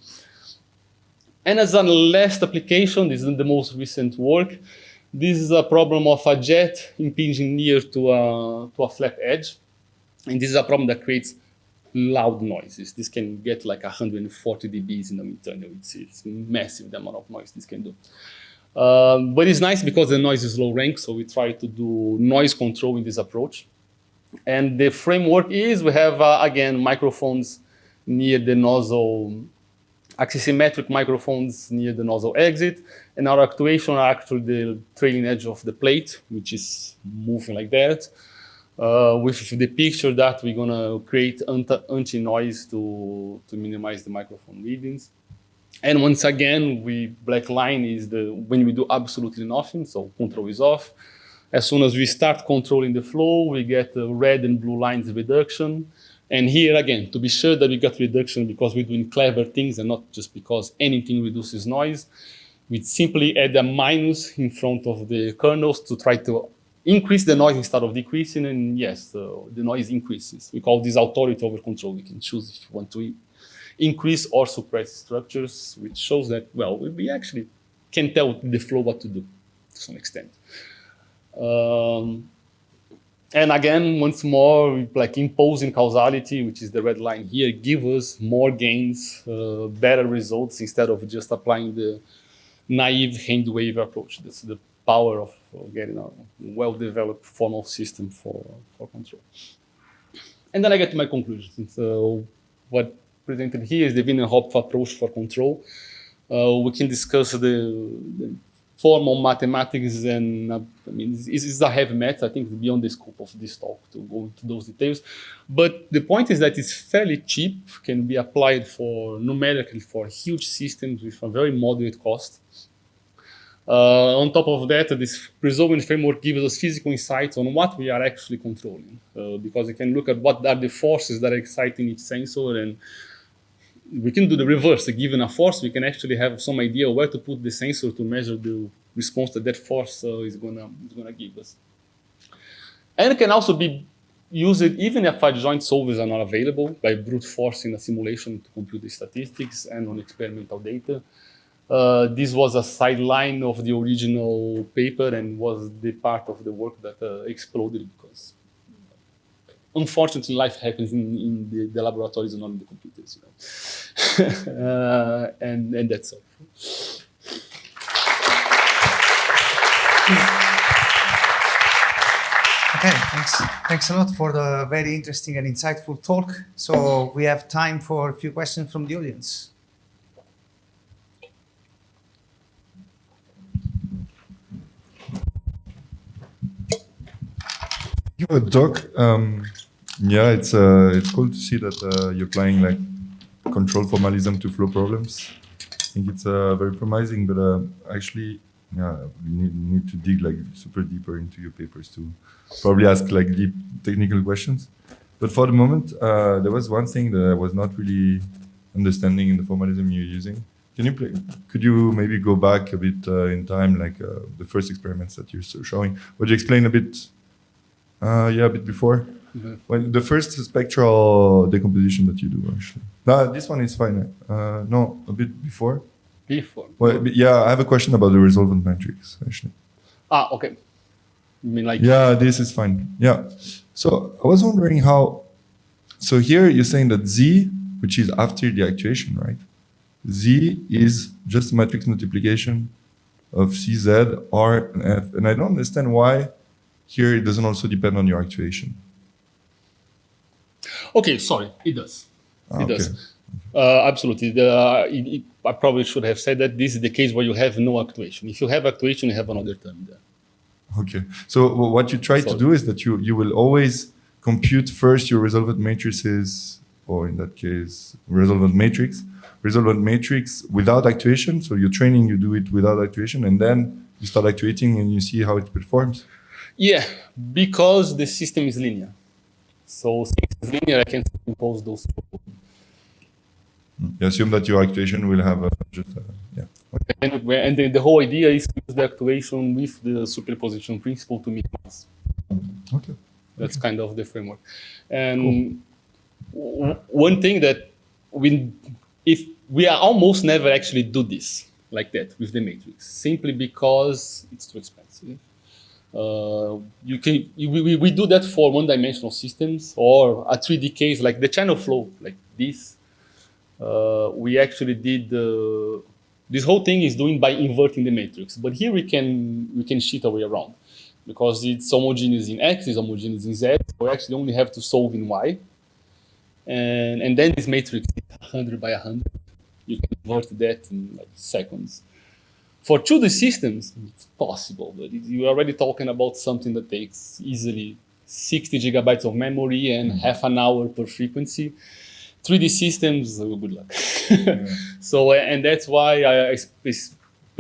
And as a last application, this is the most recent work. This is a problem of a jet impinging near to a flat edge. And this is a problem that creates loud noises. This can get like 140 dBs in the mid-tunnel. It's massive, the amount of noise this can do. But it's nice because the noise is low rank, so we try to do noise control in this approach. And the framework is we have, again, microphones near the nozzle, axisymmetric microphones near the nozzle exit, and our actuation are actually the trailing edge of the plate, which is moving like that. With the picture that we're gonna create anti-noise to minimize the microphone readings. And once again, black line is when we do absolutely nothing, so control is off. As soon as we start controlling the flow, we get red and blue lines reduction. And here again, to be sure that we got reduction because we're doing clever things and not just because anything reduces noise, we simply add a minus in front of the kernels to try to increase the noise instead of decreasing, and yes, the noise increases. We call this authority over control. We can choose if you want to increase or suppress structures, which shows that, well, we actually can tell the flow what to do to some extent. And again, once more, like imposing causality, which is the red line here, give us more gains, better results instead of just applying the naive hand wave approach. That's the power of getting a well-developed formal system for control. And then I get to my conclusions. So what presented here is the Wiener-Hopf approach for control. We can discuss the formal mathematics, and I mean, it's a heavy math. I think it's beyond the scope of this talk to go into those details. But the point is that it's fairly cheap, can be applied numerically for huge systems with a very moderate cost. On top of that, this resolving framework gives us physical insights on what we are actually controlling, because we can look at what are the forces that are exciting each sensor, and we can do the reverse. Given a force, we can actually have some idea where to put the sensor to measure the response that force is gonna give us. And it can also be used even if adjoint solvers are not available, by brute force in a simulation to compute the statistics and on experimental data. This was a sideline of the original paper and was the part of the work that exploded because, unfortunately, life happens in the laboratories and not in the computers. And that's all. Okay, thanks a lot for the very interesting and insightful talk. So we have time for a few questions from the audience. Give a talk. Yeah, it's cool to see that you're applying like control formalism to flow problems. I think it's very promising, but actually, yeah, we need to dig like super deeper into your papers to probably ask like deep technical questions. But for the moment, there was one thing that I was not really understanding in the formalism you're using. Could you maybe go back a bit in time, like the first experiments that you're showing? Would you explain a bit? Yeah, a bit before. Mm-hmm. When the first spectral decomposition that you do, actually. No, this one is fine. No, a bit before. Before. Well, yeah, I have a question about the resolvent matrix, actually. Okay. You mean like? Yeah, this is fine. Yeah. So I was wondering how. So here you're saying that Z, which is after the actuation, right? Z is just a matrix multiplication of CZ, R, and F, and I don't understand why. Here, it doesn't also depend on your actuation. Okay, sorry, it does. It Okay. does. Absolutely. I probably should have said that this is the case where you have no actuation. If you have actuation, you have another term there. Okay. So what you try to do is that you will always compute first your resolvent matrices, or in that case, resolvent matrix without actuation. So your training, you do it without actuation, and then you start actuating and you see how it performs. Yeah, because the system is linear. So since it's linear, I can impose those two. You assume that your actuation will have yeah. And the whole idea is to use the actuation with the superposition principle to minimize. Okay. That's kind of the framework. And one thing that if we are almost never actually do this like that with the matrix, simply because it's too expensive. We do that for one-dimensional systems or a 3D case like the channel flow, like this. We actually did this whole thing is doing by inverting the matrix, but here we can cheat our way around because it's homogeneous in X, it's homogeneous in Z. So we actually only have to solve in Y, and then this matrix is 100 by 100. You can invert that in like seconds. For 2D systems, it's possible, but you're already talking about something that takes easily 60 gigabytes of memory and half an hour per frequency. 3D systems, good luck. So, and that's why I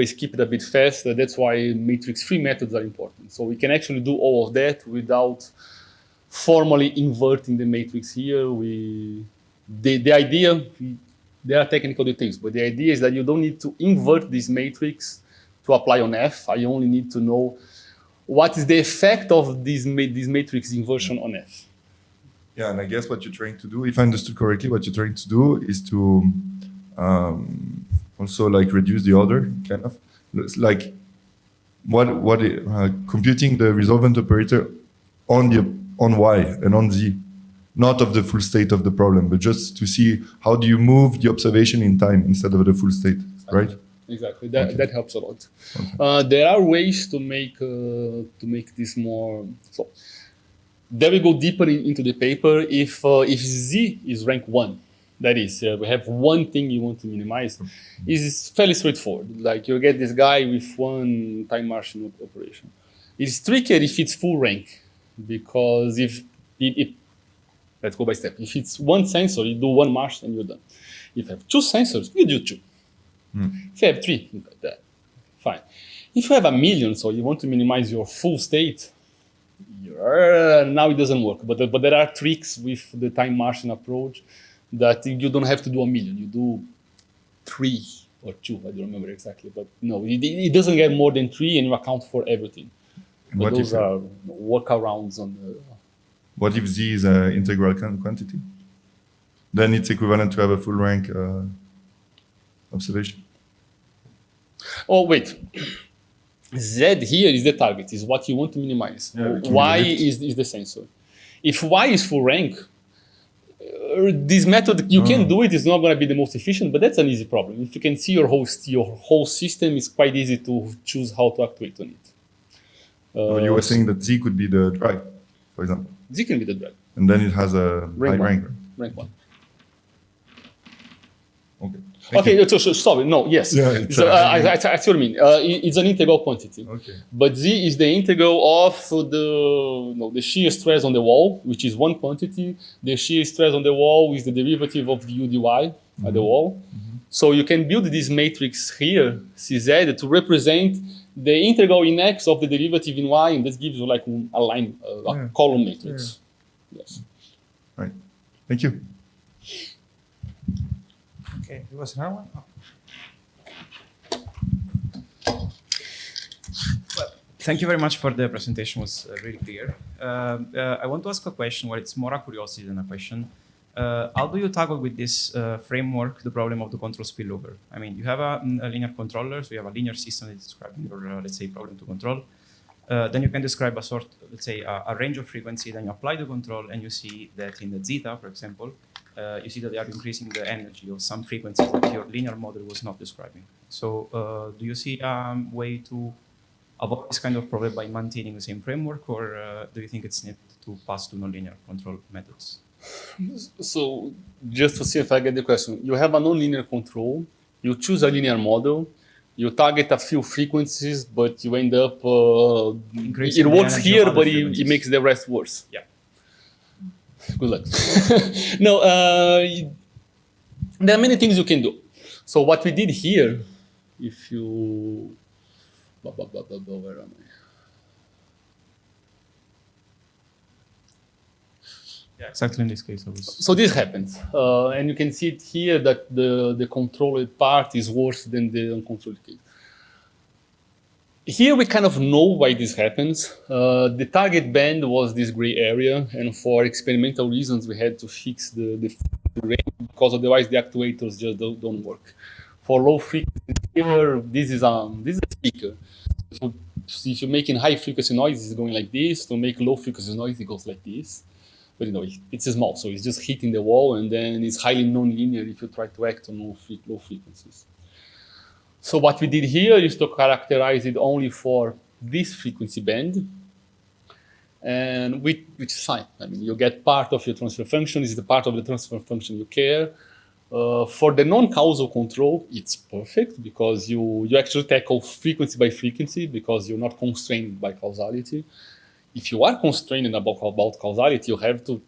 skip it a bit faster. That's why matrix-free methods are important. So we can actually do all of that without formally inverting the matrix here. The idea, there are technical details, but the idea is that you don't need to invert this matrix to apply on F. I only need to know what is the effect of this matrix inversion on F. Yeah, and I guess what you're trying to do, if I understood correctly, what you're trying to do is to also like reduce the order, kind of. It's like computing the resolvent operator on Y and on Z, not of the full state of the problem, but just to see how do you move the observation in time instead of the full state, right? Exactly. That helps a lot. Okay. There are ways to make this more. So there we go deeper into the paper. If Z is rank 1, that is, we have one thing you want to minimize, is fairly straightforward. Like you get this guy with one time Martian operation. It's trickier if it's full rank, because let's go by step. If it's one sensor, you do one Martian and you're done. If you have two sensors, you do two. If you have three, that fine. If you have 1 million, so you want to minimize your full state, now it doesn't work. But there are tricks with the time Martian approach that you don't have to do 1 million. You do 3 or 2. I don't remember exactly, but no, it doesn't get more than 3, and you account for everything. But those are workarounds on the. What if Z is an integral quantity? Then it's equivalent to have a full rank observation. Oh, wait. Z here is the target, is what you want to minimize. Yeah, Y is the sensor. If Y is full rank, this method, you can do it, it's not going to be the most efficient, but that's an easy problem. If you can see your whole system, it's quite easy to choose how to actuate on it. You were saying that Z could be the drag, for example. Z can be the drag. And then it has a high rank. Rank 1. Okay. Okay, so sorry, no, yes. Yeah, I see what I mean. It's an integral quantity. Okay. But Z is the integral of the shear stress on the wall, which is one quantity. The shear stress on the wall is the derivative of the UDY at the wall. So you can build this matrix here, CZ, to represent the integral in X of the derivative in Y, and this gives you like a line, a column matrix. Yeah. Yes. Right. Thank you. Okay, there was another one. Well, thank you very much for the presentation. It was really clear. I want to ask a question where it's more a curiosity than a question. How do you tackle with this framework the problem of the control spillover? I mean, you have a linear controller, so you have a linear system that describes your, let's say, problem to control. Then you can describe a sort, let's say, a range of frequency. Then you apply the control, and you see that in the zeta, for example, you see that they are increasing the energy of some frequencies that your linear model was not describing. So do you see a way to avoid this kind of problem by maintaining the same framework, or do you think it's needed to pass to nonlinear control methods? So just to see if I get the question, you have a nonlinear control, you choose a linear model, you target a few frequencies, but you end up, it works here, but it makes the rest worse. Yeah. Good luck. No, there are many things you can do. So what we did here, if you, where am I? Yeah, exactly in this case. I was. So this happens. And you can see it here that the controlled part is worse than the uncontrolled case. Here we kind of know why this happens. The target band was this gray area, and for experimental reasons, we had to fix the range because otherwise the actuators just don't work. For low frequency here, this is a speaker. So if you're making high frequency noise, it's going like this. To make low frequency noise, it goes like this. But it's small, so it's just hitting the wall, and then it's highly nonlinear if you try to act on low frequencies. So what we did here is to characterize it only for this frequency band, and which is fine. I mean, you get part of your transfer function. This is the part of the transfer function you care. For the non-causal control, it's perfect because you actually tackle frequency by frequency because you're not constrained by causality. If you are constrained about causality, you have to.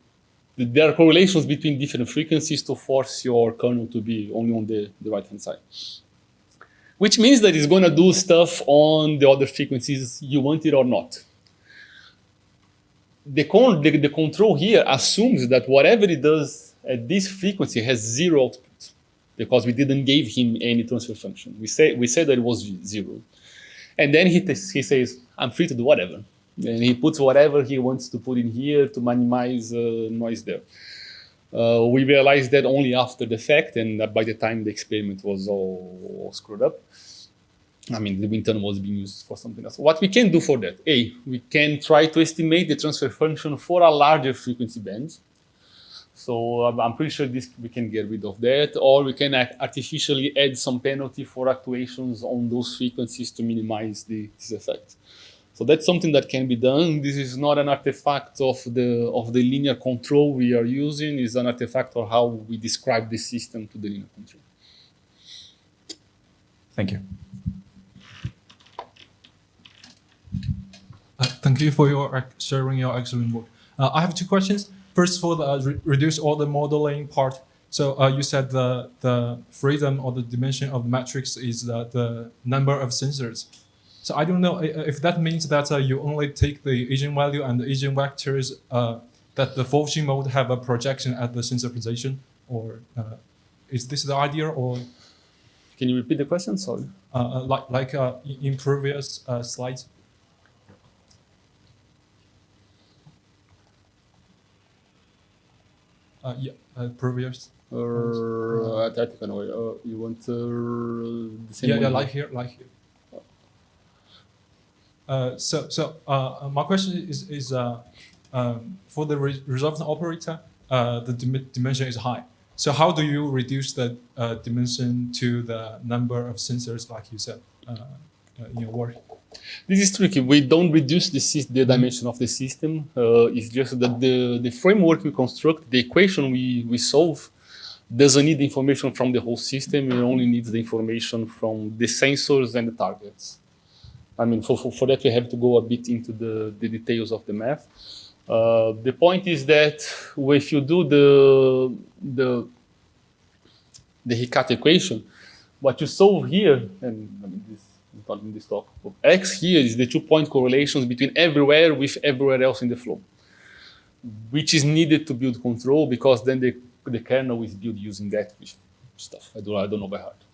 There are correlations between different frequencies to force your kernel to be only on the right-hand side. Which means that it's going to do stuff on the other frequencies you want it or not. The control here assumes that whatever it does at this frequency has zero output because we didn't give him any transfer function. We said that it was zero. And then he says, I'm free to do whatever. And he puts whatever he wants to put in here to minimize noise there. We realized that only after the fact, and by the time the experiment was all screwed up. I mean, the wind tunnel was being used for something else. What we can do for that? We can try to estimate the transfer function for a larger frequency band. So I'm pretty sure we can get rid of that, or we can artificially add some penalty for actuations on those frequencies to minimize this effect. So that's something that can be done. This is not an artifact of the linear control we are using. It's an artifact of how we describe the system to the linear control. Thank you. Thank you for sharing your excellent work. I have two questions. First, for the reduce all the modeling part. So you said the freedom or the dimension of the matrix is the number of sensors. So I don't know if that means that you only take the eigenvalue and the eigenvectors that the function mode have a projection at the sensor position, or is this the idea? Or can you repeat the question? Sorry. Like in previous slides. Previous. I think I know. You want the same? Yeah, like here. My question is for the resultant operator, the dimension is high. So how do you reduce the dimension to the number of sensors, like you said in your work? This is tricky. We don't reduce the dimension of the system. It's just that the framework we construct, the equation we solve, doesn't need the information from the whole system. It only needs the information from the sensors and the targets. I mean, for that, we have to go a bit into the details of the math. The point is that if you do the Hikata equation, what you solve here, and I mean, this is not in this talk, but X here is the 2-point correlations between everywhere with everywhere else in the flow, which is needed to build control because then the kernel is built using that stuff. I don't know by heart.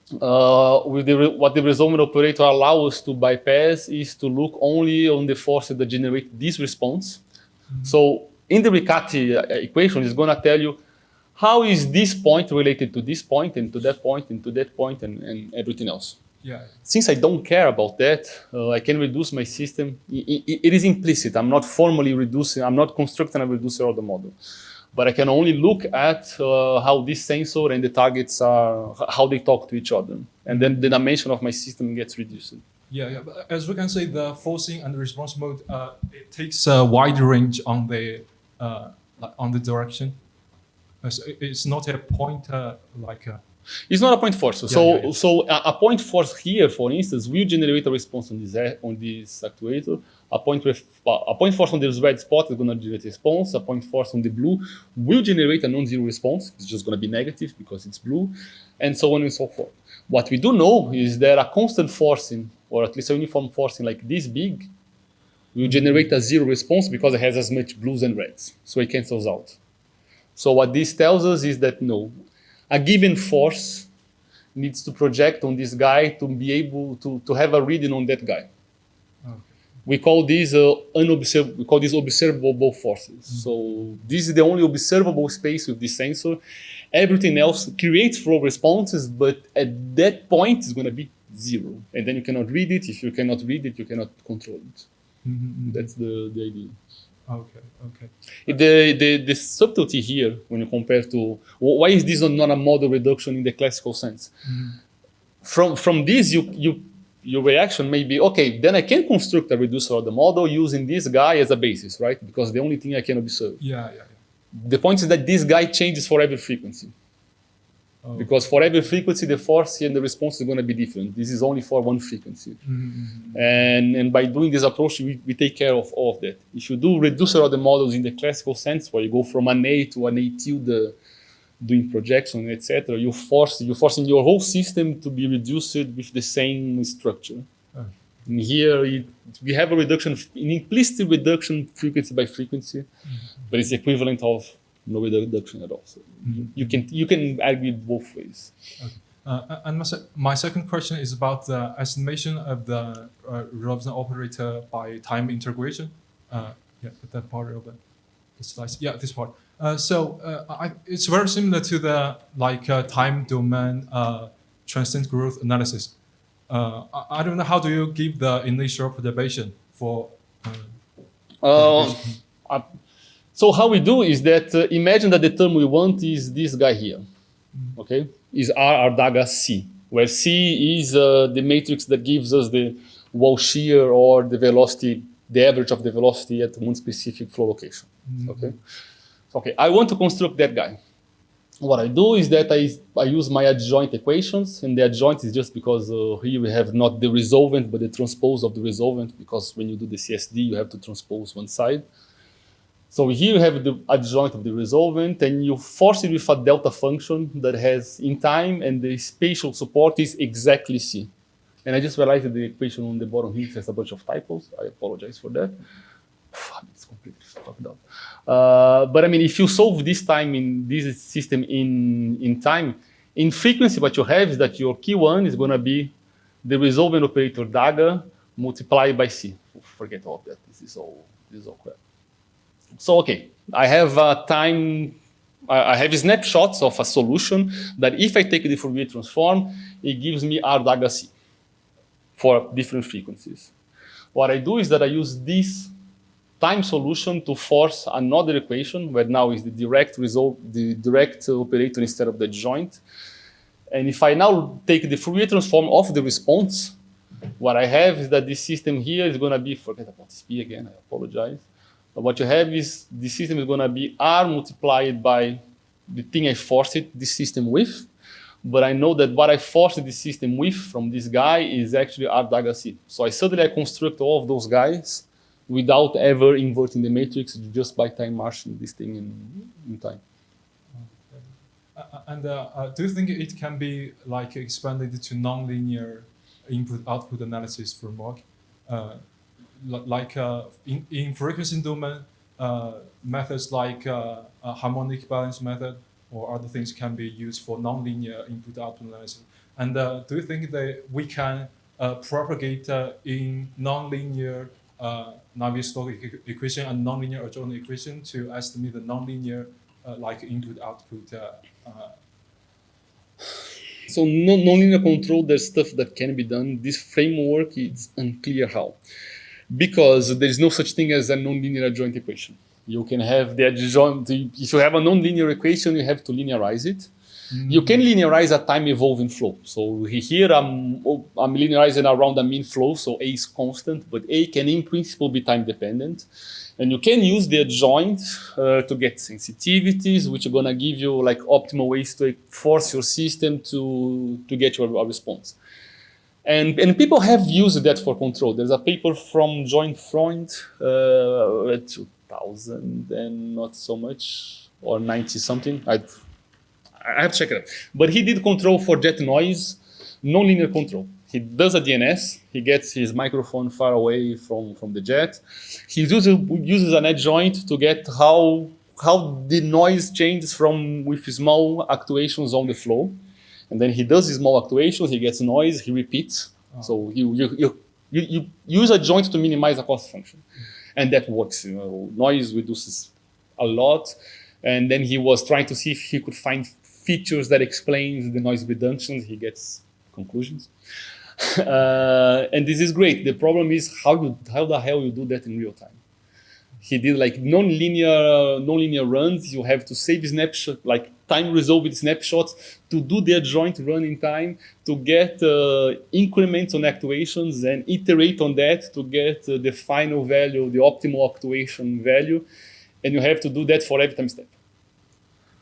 What the resolvent operator allows us to bypass is to look only on the forces that generate this response. So in the Riccati equation, it's going to tell you how is this point related to this point and to that point and to that point and everything else. Yeah. Since I don't care about that, I can reduce my system. It is implicit. I'm not formally reducing. I'm not constructing a reducer of the model. But I can only look at how this sensor and the targets are, how they talk to each other. And then the dimension of my system gets reduced. Yeah. But as we can see, the forcing and the response mode, it takes a wide range on the direction. So it's not a point It's not a point force. Yeah. So a point force here, for instance, will generate a response on this actuator. A point force on this red spot is going to generate a response. A point force on the blue will generate a non-zero response. It's just going to be negative because it's blue, and so on and so forth. What we do know is that a constant forcing, or at least a uniform forcing like this big, will generate a zero response because it has as much blues and reds, so it cancels out. So what this tells us is that no, a given force needs to project on this guy to be able to have a reading on that guy. Okay. We call these observable forces. So this is the only observable space with this sensor. Everything else creates flow responses, but at that point it's going to be zero, and then you cannot read it. If you cannot read it, you cannot control it. That's the idea. Okay. The subtlety here, when you compare to why is this not a model reduction in the classical sense? From this, your reaction may be, okay, then I can construct a reducer of the model using this guy as a basis, right? Because the only thing I can observe. Yeah. The point is that this guy changes for every frequency. Because for every frequency, the force and the response is going to be different. This is only for one frequency. And by doing this approach, we take care of all of that. If you do reducer of the models in the classical sense, where you go from an A to an A tilde, doing projection, etc., you're forcing your whole system to be reduced with the same structure. And here we have a reduction, an implicit reduction frequency by frequency, but it's equivalent of no reduction at all. So you can argue it both ways. Okay. And my second question is about the estimation of the Robson operator by time integration. That part of the slides. Yeah, this part. It's very similar to the time domain transient growth analysis. I don't know, how do you give the initial perturbation for? So how we do is that imagine that the term we want is this guy here, okay? Is R daga C, where C is the matrix that gives us the wall shear or the velocity, the average of the velocity at one specific flow location, okay? Okay, I want to construct that guy. What I do is that I use my adjoint equations, and the adjoint is just because here we have not the resolvent, but the transpose of the resolvent, because when you do the CSD, you have to transpose one side. So here you have the adjoint of the resolvent, and you force it with a delta function that has in time, and the spatial support is exactly C. And I just realized that the equation on the bottom here has a bunch of typos. I apologize for that. It's completely fucked up. But I mean, if you solve this time in this system in time, in frequency, what you have is that your Q1 is going to be the resolvent operator daga multiplied by C. Forget all of that. This is all crap. So, okay, I have I have snapshots of a solution that if I take the Fourier transform, it gives me R daga C for different frequencies. What I do is that I use this time solution to force another equation, where now is the direct operator instead of the adjoint. And if I now take the Fourier transform of the response, what I have is that this system here is going to be, forget about this P again, I apologize. But what you have is the system is going to be R multiplied by the thing I forced this system with. But I know that what I forced this system with from this guy is actually R daga C. So I construct all of those guys without ever inverting the matrix, just by time marching this thing in time. And do you think it can be like expanded to nonlinear input-output analysis framework? In frequency domain, methods like harmonic balance method or other things can be used for nonlinear input-output analysis. And do you think that we can propagate in nonlinear Navier-Stokes equation and nonlinear adjoint equation to estimate the nonlinear input-output? So nonlinear control, there's stuff that can be done. This framework, it's unclear how. Because there is no such thing as a nonlinear adjoint equation. You can have the adjoint, if you have a nonlinear equation, you have to linearize it. You can linearize a time evolving flow. So here I'm linearizing around a mean flow, so A is constant, but A can in principle be time dependent. And you can use the adjoint to get sensitivities, which are going to give you like optimal ways to force your system to get your response. And people have used that for control. There's a paper from Joint Freund, 2000 and not so much, or 90 something. I have to check it out. But he did control for jet noise, nonlinear control. He does a DNS. He gets his microphone far away from the jet. He uses an edge joint to get how the noise changes from with small actuations on the flow. And then he does his small actuations, he gets noise, he repeats. So you use a joint to minimize the cost function. And that works. Noise reduces a lot. And then he was trying to see if he could find features that explains the noise reductions. He gets conclusions. And this is great. The problem is how the hell you do that in real time. He did like non-linear runs. You have to save snapshot, like time resolved snapshots to do the adjoint run in time, to get increments on actuations and iterate on that to get the final value, the optimal actuation value. And you have to do that for every time step.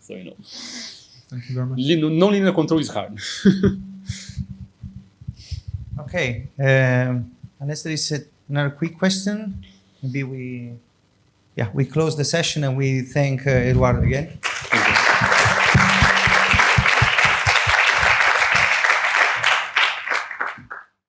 So, Thank you very much. Non-linear control is hard. Okay, unless there is another quick question, maybe we close the session and we thank Eduardo again.